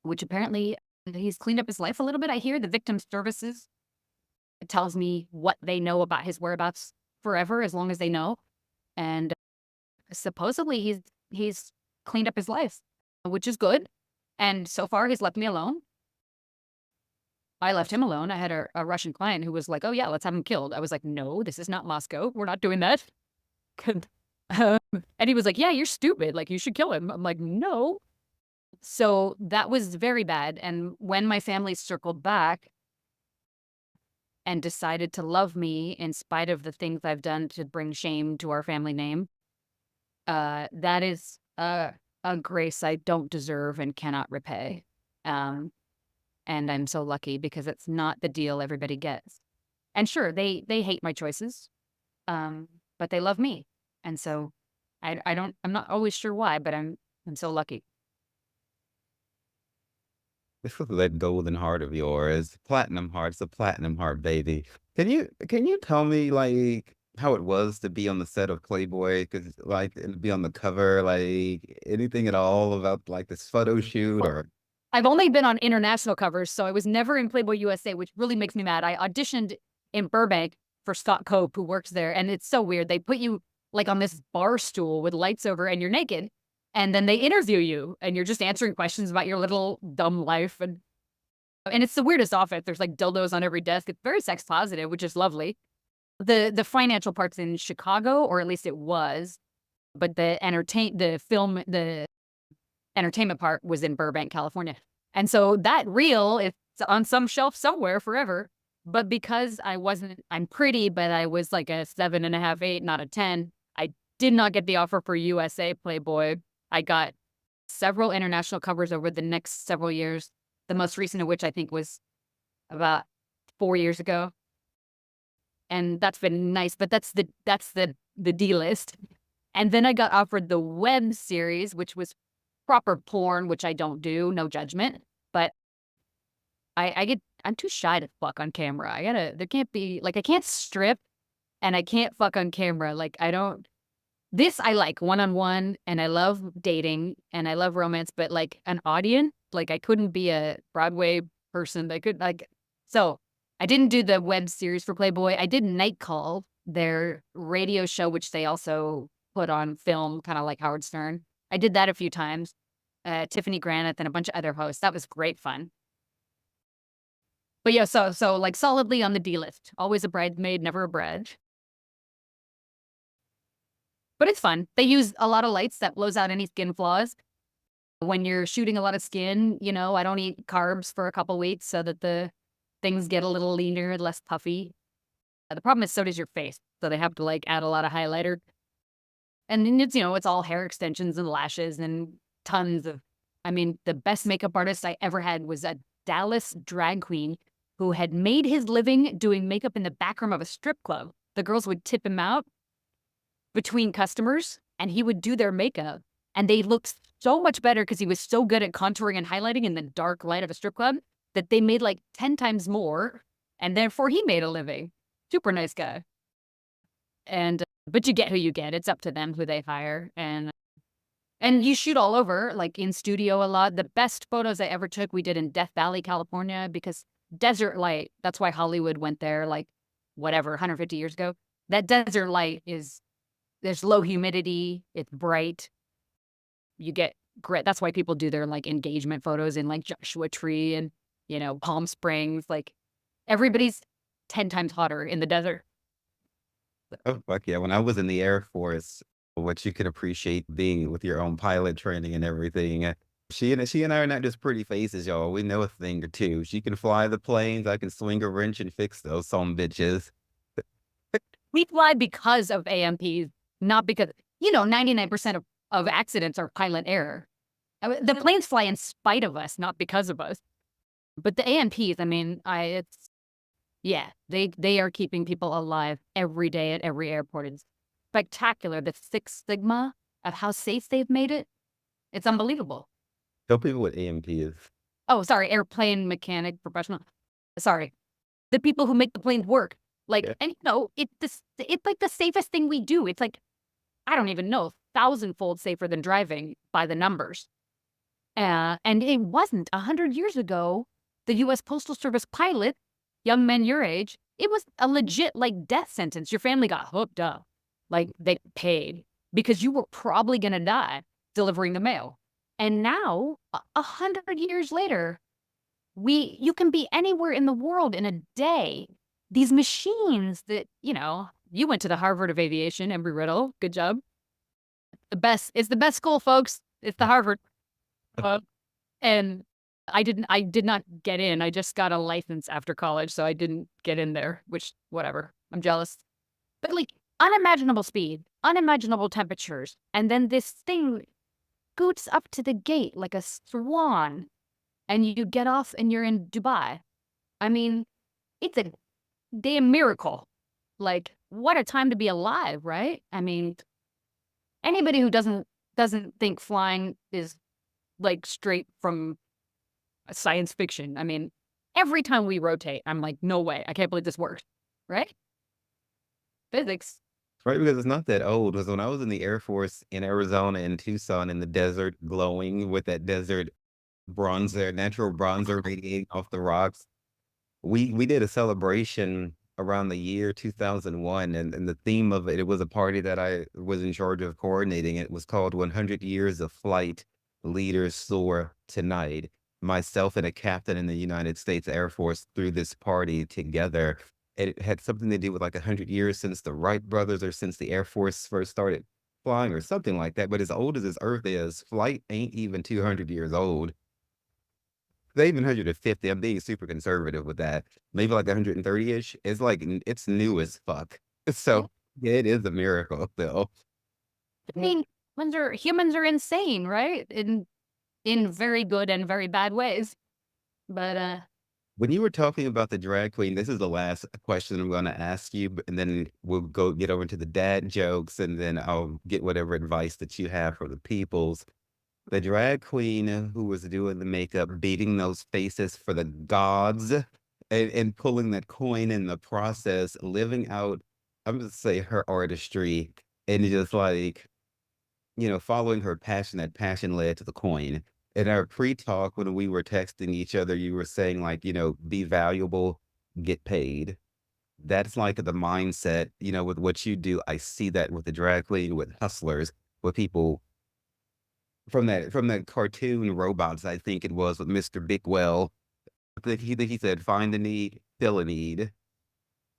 which apparently he's cleaned up his life a little bit. I hear the victim services tells me what they know about his whereabouts forever, as long as they know. And supposedly he's cleaned up his life, which is good. And so far he's left me alone. I left him alone. I had a Russian client who was like, oh yeah, let's have him killed. I was like, no, this is not Moscow. We're not doing that. And he was like, yeah, you're stupid. Like, you should kill him. I'm like, no. So that was very bad. And when my family circled back and decided to love me in spite of the things I've done to bring shame to our family name, that is a grace I don't deserve and cannot repay. And I'm so lucky because it's not the deal everybody gets. And sure, they hate my choices, but they love me. And so I'm not always sure why, but I'm so lucky. This was that golden heart of yours, platinum heart. It's a platinum heart, baby. Can you tell me like how it was to be on the set of Playboy? Because like and to be on the cover, like anything at all about like this photo shoot or I've only been on international covers, so I was never in Playboy USA, which really makes me mad. I auditioned in Burbank for Scott Cope, who works there, and it's so weird. They put you like on this bar stool with lights over and you're naked, and then they interview you and you're just answering questions about your little dumb life. And it's the weirdest office. There's like dildos on every desk. It's very sex positive, which is lovely. The financial part's in Chicago, or at least it was, but the entertainment part was in Burbank, California. And so that reel is on some shelf somewhere forever. But because I'm pretty, but I was like a 7.5, 8, not a 10. I did not get the offer for USA Playboy. I got several international covers over the next several years. The most recent of which I think was about 4 years ago. And that's been nice, but that's the D list. And then I got offered the web series, which was proper porn, which I don't do, no judgment. But I'm too shy to fuck on camera. There can't be, like, I can't strip and I can't fuck on camera. Like, this I like one-on-one, and I love dating and I love romance, but like an audience, like I couldn't be a Broadway person. So I didn't do the web series for Playboy. I did Night Call, their radio show, which they also put on film, kind of like Howard Stern. I did that a few times. Tiffany Granith and a bunch of other hosts. That was great fun. But yeah, so like solidly on the D list. Always a bridesmaid, never a bride. But it's fun. They use a lot of lights that blows out any skin flaws. When you're shooting a lot of skin, I don't eat carbs for a couple weeks so that the things get a little leaner, less puffy. The problem is so does your face. So they have to like add a lot of highlighter. And then it's all hair extensions and lashes and tons of, the best makeup artist I ever had was a Dallas drag queen who had made his living doing makeup in the back room of a strip club. The girls would tip him out between customers, and he would do their makeup. And they looked so much better because he was so good at contouring and highlighting in the dark light of a strip club that they made like 10 times more. And therefore, he made a living. Super nice guy. And but you get who you get. It's up to them who they hire. And you shoot all over, like in studio a lot. The best photos I ever took, we did in Death Valley, California, because desert light, that's why Hollywood went there, like, whatever, 150 years ago. That desert light there's low humidity, it's bright. You get great. That's why people do their, like, engagement photos in, like, Joshua Tree and, Palm Springs. Like, everybody's 10 times hotter in the desert. Oh, fuck yeah. When I was in the Air Force, what you can appreciate being with your own pilot training and everything. She and I are not just pretty faces, y'all. We know a thing or two. She can fly the planes. I can swing a wrench and fix those some bitches. We fly because of AMPs, not because, 99% of accidents are pilot error. The planes fly in spite of us, not because of us. But the AMPs, I mean, they are keeping people alive every day at every airport. It's spectacular. The Six Sigma of how safe they've made it. It's unbelievable. Tell people what AMP is. Oh, sorry, airplane mechanic professional. Sorry. The people who make the planes work. Like, Yeah. and it's like the safest thing we do. It's like, I don't even know, 1,000-fold safer than driving by the numbers. And it wasn't 100 years ago. The U.S. Postal Service pilot, young men your age, it was a legit, like, death sentence. Your family got hooked up. Like, they paid because you were probably going to die delivering the mail. And now, 100 years later, you can be anywhere in the world in a day. These machines that, you went to the Harvard of Aviation, Embry-Riddle. Good job. It's the best school, folks. It's the Harvard. And I did not get in. I just got a license after college, so I didn't get in there, which, whatever. I'm jealous. But, like, unimaginable speed, unimaginable temperatures. And then this thing scoots up to the gate like a swan, and you get off and you're in Dubai. I mean, it's a damn miracle. Like, what a time to be alive, right? I mean, anybody who doesn't think flying is, like, straight from science fiction. I mean, every time we rotate, I'm like, no way. I can't believe this works, right? Physics. Right, because it's not that old. Because when I was in the Air Force in Arizona and Tucson in the desert, glowing with that desert bronzer, natural bronzer radiating off the rocks, we did a celebration around the year 2001, and the theme of it was a party that I was in charge of coordinating. It was called 100 Years of Flight Leaders Soar Tonight. Myself and a captain in the United States Air Force threw this party together. It had something to do with like 100 years since the Wright brothers or since the Air Force first started flying or something like that. But as old as this Earth is, flight ain't even 200 years old. They even 150. I'm being super conservative with that. Maybe like 130-ish. It's like it's new as fuck. So yeah, it is a miracle, though. I mean, humans are insane, right? In very good and very bad ways. But When you were talking about the drag queen, this is the last question I'm going to ask you, and then we'll get over into the dad jokes, and then I'll get whatever advice that you have for the peoples. The drag queen who was doing the makeup, beating those faces for the gods, and pulling that coin in the process, living out, I'm gonna say her artistry, and just like, following her passion. That passion led to the coin. In our pre-talk, when we were texting each other, you were saying like, be valuable, get paid. That's like the mindset, with what you do. I see that with the drag queen, with hustlers, with people from that cartoon Robots, I think it was, with Mr. Bigwell. I think he said, "Find a need, fill a need."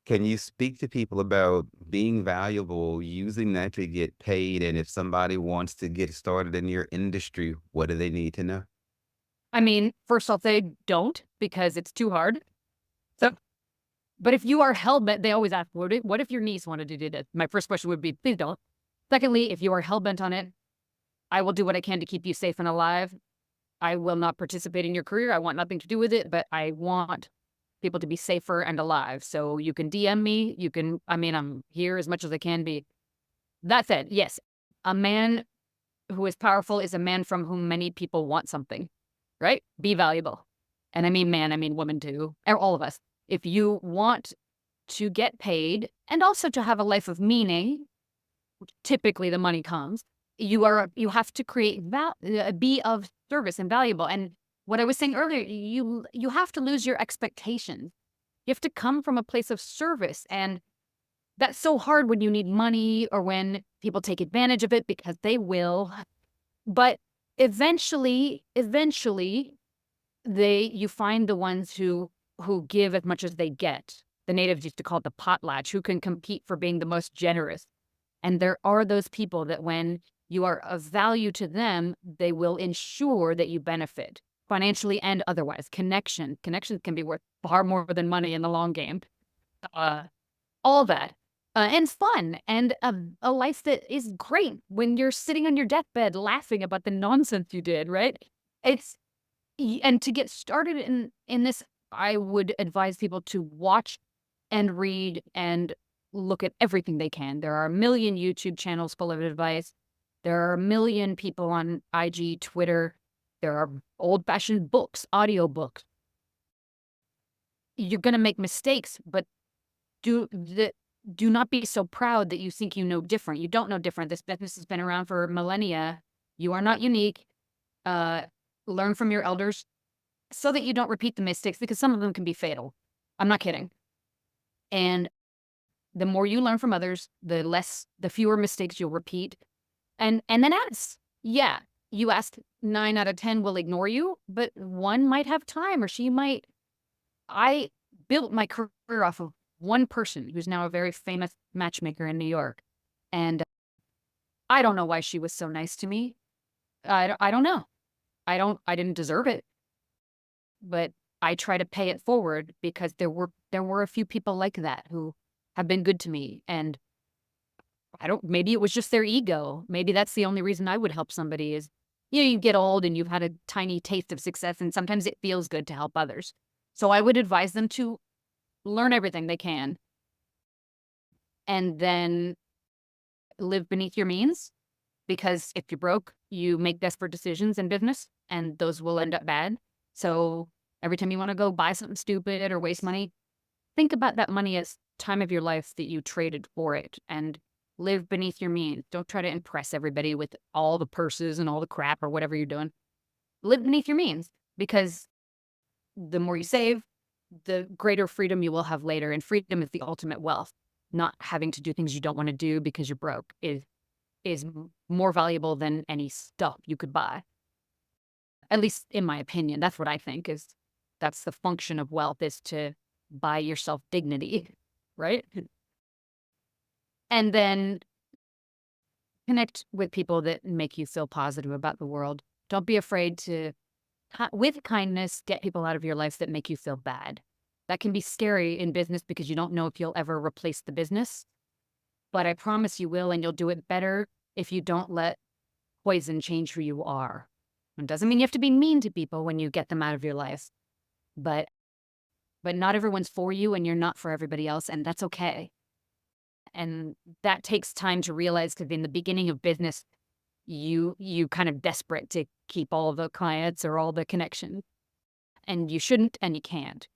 Can you speak to people about being valuable, using that to get paid, and if somebody wants to get started in your industry, what do they need to know? I mean, first off, they don't because it's too hard. So, but if you are hell-bent, they always ask, what if your niece wanted to do this? My first question would be, please don't. Secondly, if you are hell-bent on it, I will do what I can to keep you safe and alive. I will not participate in your career. I want nothing to do with it, but I want people to be safer and alive. So you can DM me. I'm here as much as I can be. That said, yes, a man who is powerful is a man from whom many people want something, right? Be valuable. And I mean man, I mean woman too, all of us. If you want to get paid and also to have a life of meaning, typically the money comes, you have to be of service and valuable. And what I was saying earlier, you have to lose your expectations. You have to come from a place of service. And that's so hard when you need money or when people take advantage of it, because they will. But eventually you find the ones who give as much as they get. The natives used to call it the potlatch, who can compete for being the most generous. And there are those people that when you are of value to them, they will ensure that you benefit financially and otherwise. Connections can be worth far more than money in the long game. All that. And fun, and a life that is great when you're sitting on your deathbed laughing about the nonsense you did, right? And to get started in this, I would advise people to watch and read and look at everything they can. There are a million YouTube channels full of advice. There are a million people on IG, Twitter. There are old-fashioned books, audiobooks. You're going to make mistakes, but do not be so proud that you think you know different. You don't know different. This business has been around for millennia. You are not unique. Learn from your elders so that you don't repeat the mistakes, because some of them can be fatal. I'm not kidding. And the more you learn from others, the fewer mistakes you'll repeat. And then ask. Yeah, you ask, 9 out of 10 will ignore you, but one might have time, or she might. I built my career off of one person who's now a very famous matchmaker in New York. And I don't know why she was so nice to me. I don't know. I didn't deserve it. But I try to pay it forward, because there were a few people like that who have been good to me. And maybe it was just their ego. Maybe that's the only reason I would help somebody is, you get old and you've had a tiny taste of success, and sometimes it feels good to help others. So I would advise them to learn everything they can and then live beneath your means, because if you're broke, you make desperate decisions in business, and those will end up bad. So every time you want to go buy something stupid or waste money, think about that money as time of your life that you traded for it, and live beneath your means. Don't try to impress everybody with all the purses and all the crap or whatever you're doing. Live beneath your means, because the more you save, the greater freedom you will have later. And freedom is the ultimate wealth. Not having to do things you don't want to do because you're broke is more valuable than any stuff you could buy. At least in my opinion, that's what I think that's the function of wealth, is to buy yourself dignity, right? And then connect with people that make you feel positive about the world. Don't be afraid to, with kindness, get people out of your life that make you feel bad. That can be scary in business, because you don't know if you'll ever replace the business. But I promise you will, and you'll do it better if you don't let poison change who you are. It doesn't mean you have to be mean to people when you get them out of your life. But not everyone's for you, and you're not for everybody else, and that's okay. And that takes time to realize, because in the beginning of business, you kind of desperate to keep all the clients or all the connections. And you shouldn't, and you can't.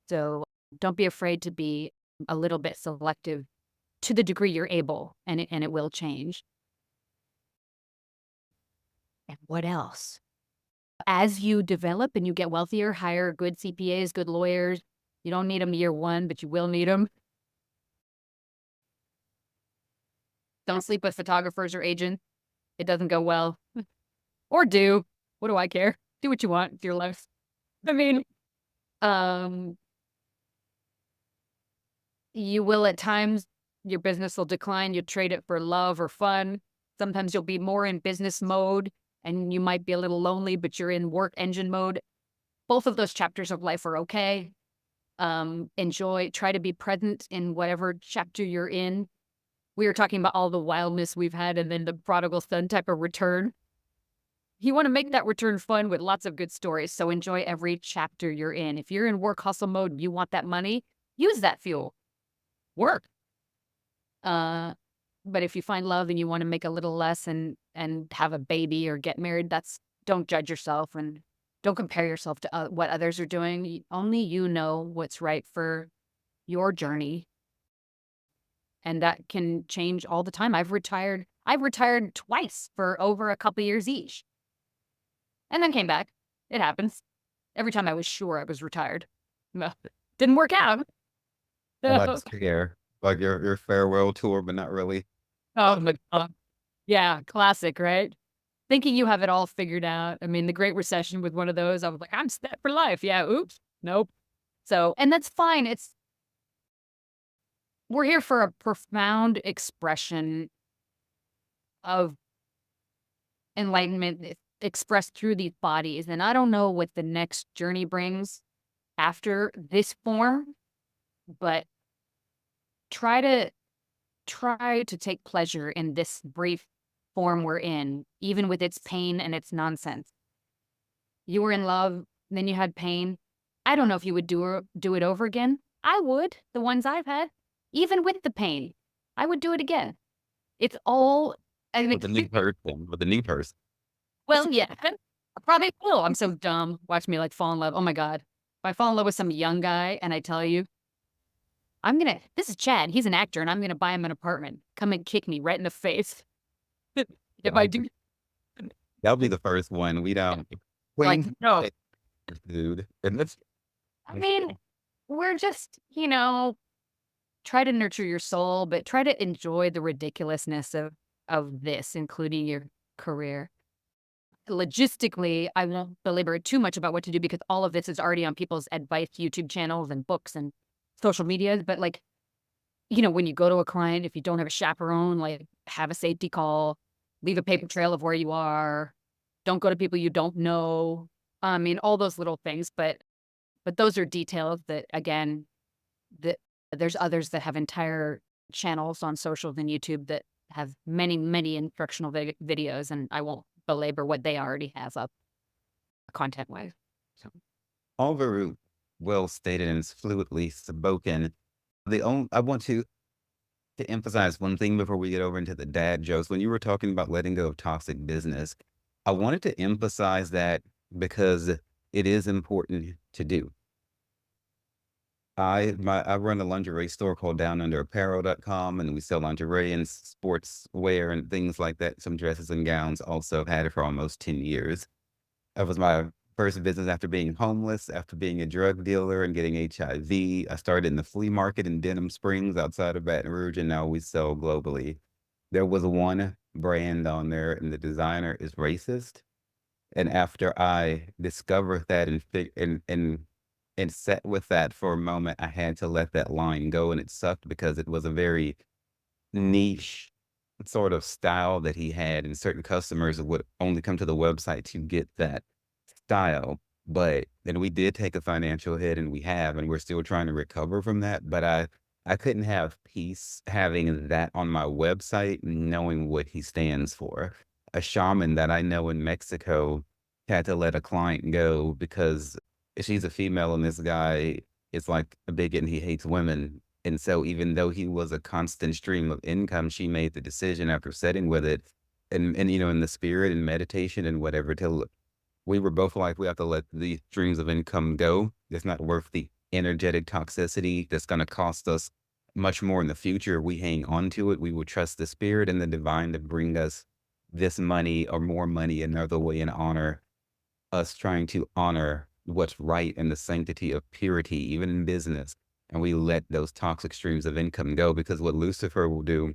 So don't be afraid to be a little bit selective to the degree you're able, and it will change. And what else? As you develop and you get wealthier, hire good CPAs, good lawyers. You don't need them year one, but you will need them. Don't sleep with photographers or agents. It doesn't go well. Or do. What do I care? Do what you want with your life. I mean, you will at times, your business will decline. You trade it for love or fun. Sometimes you'll be more in business mode, and you might be a little lonely, but you're in work engine mode. Both of those chapters of life are okay. Try to be present in whatever chapter you're in. We were talking about all the wildness we've had, and then the prodigal son type of return. You want to make that return fun with lots of good stories. So enjoy every chapter you're in. If you're in work hustle mode and you want that money, use that fuel. Work. But if you find love and you want to make a little less and have a baby or get married, don't judge yourself and don't compare yourself to what others are doing. Only you know what's right for your journey, and that can change all the time. I've retired twice for over a couple years each, and then came back. It happens. Every time I was sure I was retired. No, didn't work out. I like to scare, like your farewell tour, but not really. Oh my God. Yeah, classic, right? Thinking you have it all figured out. I mean, the Great Recession with one of those, I was like, I'm set for life. Yeah, oops. Nope. So, and that's fine. We're here for a profound expression of enlightenment expressed through these bodies. And I don't know what the next journey brings after this form, but try to take pleasure in this brief form we're in, even with its pain and its nonsense. You were in love, then you had pain. I don't know if you would do it over again. I would, the ones I've had, even with the pain. I would do it again. It's all With the new person, with the new person. well, yeah. I probably will. I'm so dumb. Watch me like fall in love. Oh my God. If I fall in love with some young guy and I tell you, this is Chad. He's an actor and I'm going to buy him an apartment. Come and kick me right in the face. If I do, That'll be the first one. We don't. like, Queen, no. dude. And that's I mean, we're just, try to nurture your soul, but try to enjoy the ridiculousness of this, including your career. Logistically, I won't belabor too much about what to do because all of this is already on people's advice YouTube channels and books and social media. But like, when you go to a client, if you don't have a chaperone, like have a safety call, leave a paper trail of where you are, don't go to people you don't know. I mean, all those little things, but those are details that, again, that there's others that have entire channels on socials and YouTube that have many, many instructional videos, and I won't belabor what they already have up content-wise. So, all very well stated and fluidly spoken. I want to emphasize one thing before we get over into the dad jokes. When you were talking about letting go of toxic business, I wanted to emphasize that because it is important to do. I run a lingerie store called downunderapparel.com, and we sell lingerie and sportswear and things like that. Some dresses and gowns. Also had it for almost 10 years. That was my first business after being homeless, after being a drug dealer and getting HIV. I started in the flea market in Denham Springs outside of Baton Rouge, and now we sell globally. There was one brand on there, and the designer is racist. And after I discovered that and sat with that for a moment, I had to let that line go, and it sucked because it was a very niche sort of style that he had, and certain customers would only come to the website to get that style. But then we did take a financial hit, and we're still trying to recover from that. But I couldn't have peace having that on my website, knowing what he stands for. A shaman that I know in Mexico had to let a client go because she's a female and this guy is like a bigot and he hates women. And so even though he was a constant stream of income, she made the decision after sitting with it and in the spirit and meditation and whatever, we were both like, we have to let these streams of income go. It's not worth the energetic toxicity that's going to cost us much more in the future. We hang on to it. We will trust the spirit and the divine to bring us this money or more money another way and honor us trying to honor what's right and the sanctity of purity, even in business. And we let those toxic streams of income go, because what Lucifer will do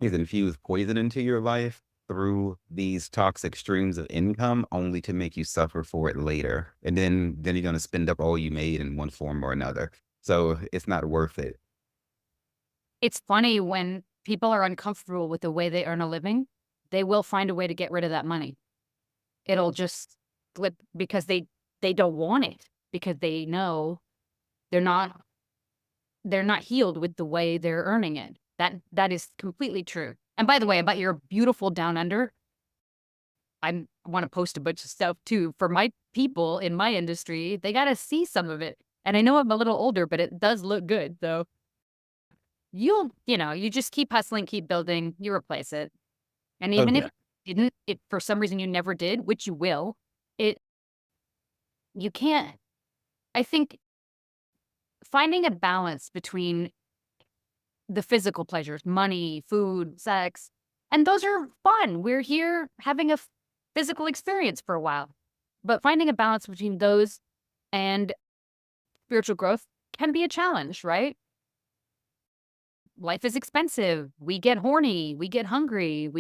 is infuse poison into your life through these toxic streams of income only to make you suffer for it later. And then you're going to spend up all you made in one form or another. So it's not worth it. it's funny when people are uncomfortable with the way they earn a living, they will find a way to get rid of that money. It'll just slip because they don't want it, because they know they're not healed with the way they're earning it. That is completely true. And by the way, about your beautiful down under, I want to post a bunch of stuff too for my people in my industry. They got to see some of it. And I know I'm a little older, but it does look good. So you just keep hustling, keep building, you replace it. And Oh, even if yeah. if for some reason you never did, which you will, you can't, I think finding a balance between the physical pleasures, money, food, sex, and those are fun. We're here having a physical experience for a while. But finding a balance between those and spiritual growth can be a challenge, right? Life is expensive. We get horny. We get hungry.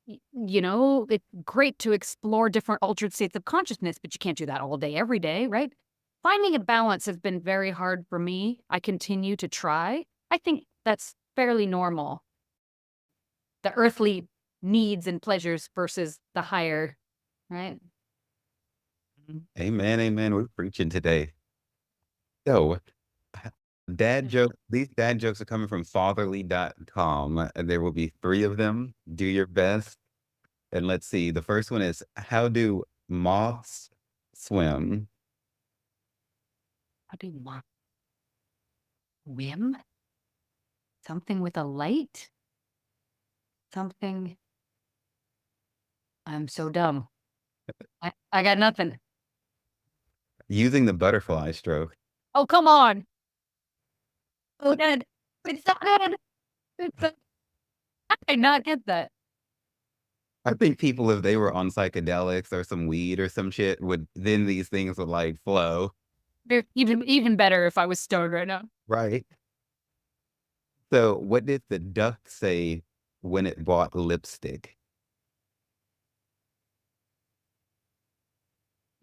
It's great to explore different altered states of consciousness, but you can't do that all day, every day, right? Finding a balance has been very hard for me. I continue to try. I think that's fairly normal. The earthly needs and pleasures versus the higher, right? Amen, amen. We're preaching today. So, these dad jokes are coming from fatherly.com. There will be 3 of them. Do your best. And let's see. The first one is, how do moths swim? How do you want? Whim? Something with a light? Something. I'm so dumb. I got nothing. Using the butterfly stroke. Oh, come on. Oh, Dad. It's not good. How did I not get that? I think people, if they were on psychedelics or some weed or some shit, then these things would like flow. They're even better if I was stoned right now. Right. So, what did the duck say when it bought lipstick?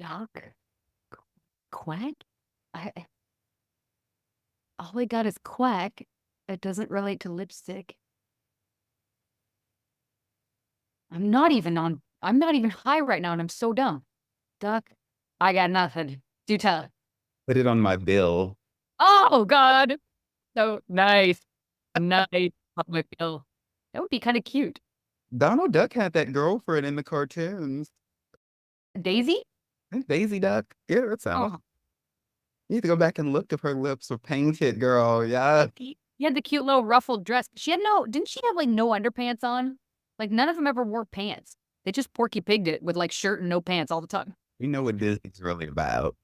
Duck? Quack? All I got is quack. It doesn't relate to lipstick. I'm not even high right now, and I'm so dumb. Duck? I got nothing. Do tell. Put it on my bill. Oh, God. So nice. Nice. On my bill. That would be kind of cute. Donald Duck had that girlfriend in the cartoons. Daisy? Daisy Duck. Yeah, that sounds. Oh, You need to go back and look if her lips were painted, girl. Yeah. he had the cute little ruffled dress. Didn't she have like no underpants on? Like none of them ever wore pants. They just Porky Pigged it with like shirt and no pants all the time. You know what Disney's really about.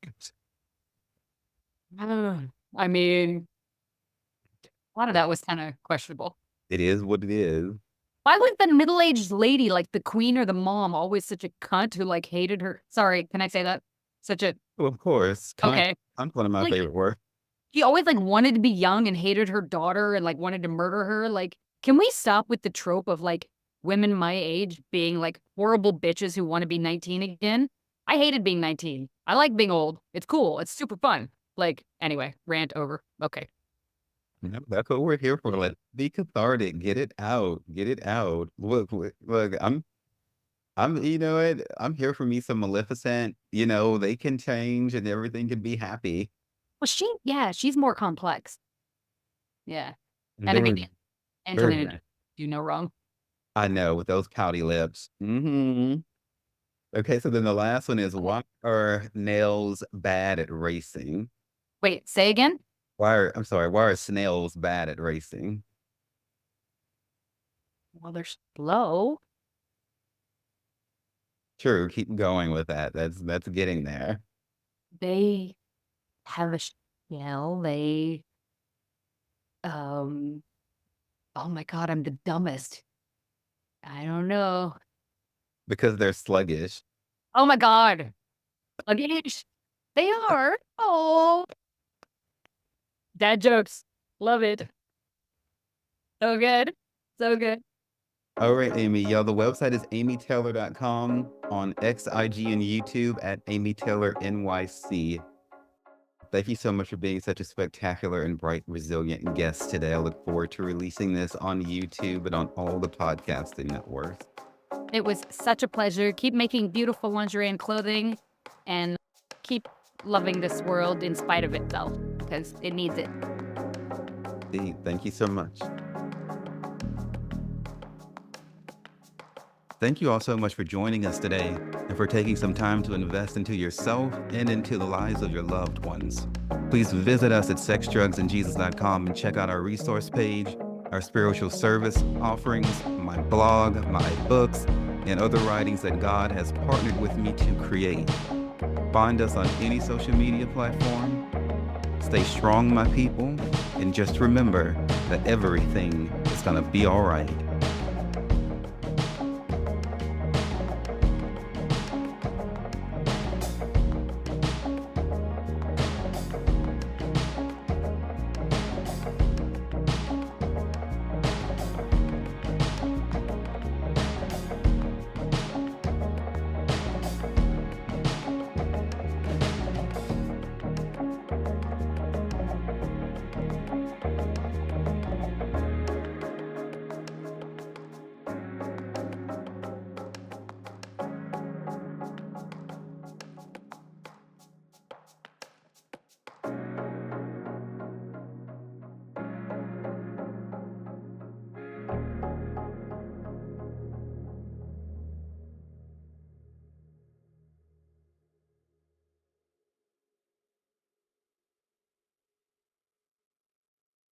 I mean, a lot of that was kind of questionable. It is what it is. Why was the middle-aged lady, like the queen or the mom, always such a cunt who like hated her? Sorry, can I say that? Such a Well, of course. okay. Cunt's one of my Like favorite words. she always like wanted to be young and hated her daughter and like wanted to murder her. Like, can we stop with the trope of like women my age being like horrible bitches who want to be 19 again? I hated being 19. I like being old. It's cool. It's super fun. Like, anyway, rant over. Okay. Yeah, that's what we're here for. Let be cathartic. Get it out. Get it out. Look. You know what? I'm here for me some Maleficent. They can change and everything can be happy. Well, she's more complex. Yeah. And I Very, mean, very Angelina, nice. do no wrong. I know, with those pouty lips. Okay, so then the last one is, why are nails bad at racing? Wait, say again? Why are snails bad at racing? Well, they're slow. True, keep going with that. That's getting there. They have a shell. Um, oh my God, I'm the dumbest. I don't know. Because they're sluggish. Oh my God. Sluggish. They are. Oh, dad jokes. Love it. So good. So good. All right, Amy. Y'all, the website is amytaylor.com, on X, IG, and YouTube at Amy Taylor NYC. Thank you so much for being such a spectacular and bright, resilient guest today. I look forward to releasing this on YouTube and on all the podcasting networks. It was such a pleasure. Keep making beautiful lingerie and clothing, and keep loving this world in spite of itself, because it needs it. Thank you so much. Thank you all so much for joining us today and for taking some time to invest into yourself and into the lives of your loved ones. Please visit us at sexdrugsandjesus.com and check out our resource page, our spiritual service offerings, my blog, my books, and other writings that God has partnered with me to create. Find us on any social media platform. Stay strong, my people, and just remember that everything is going to be all right.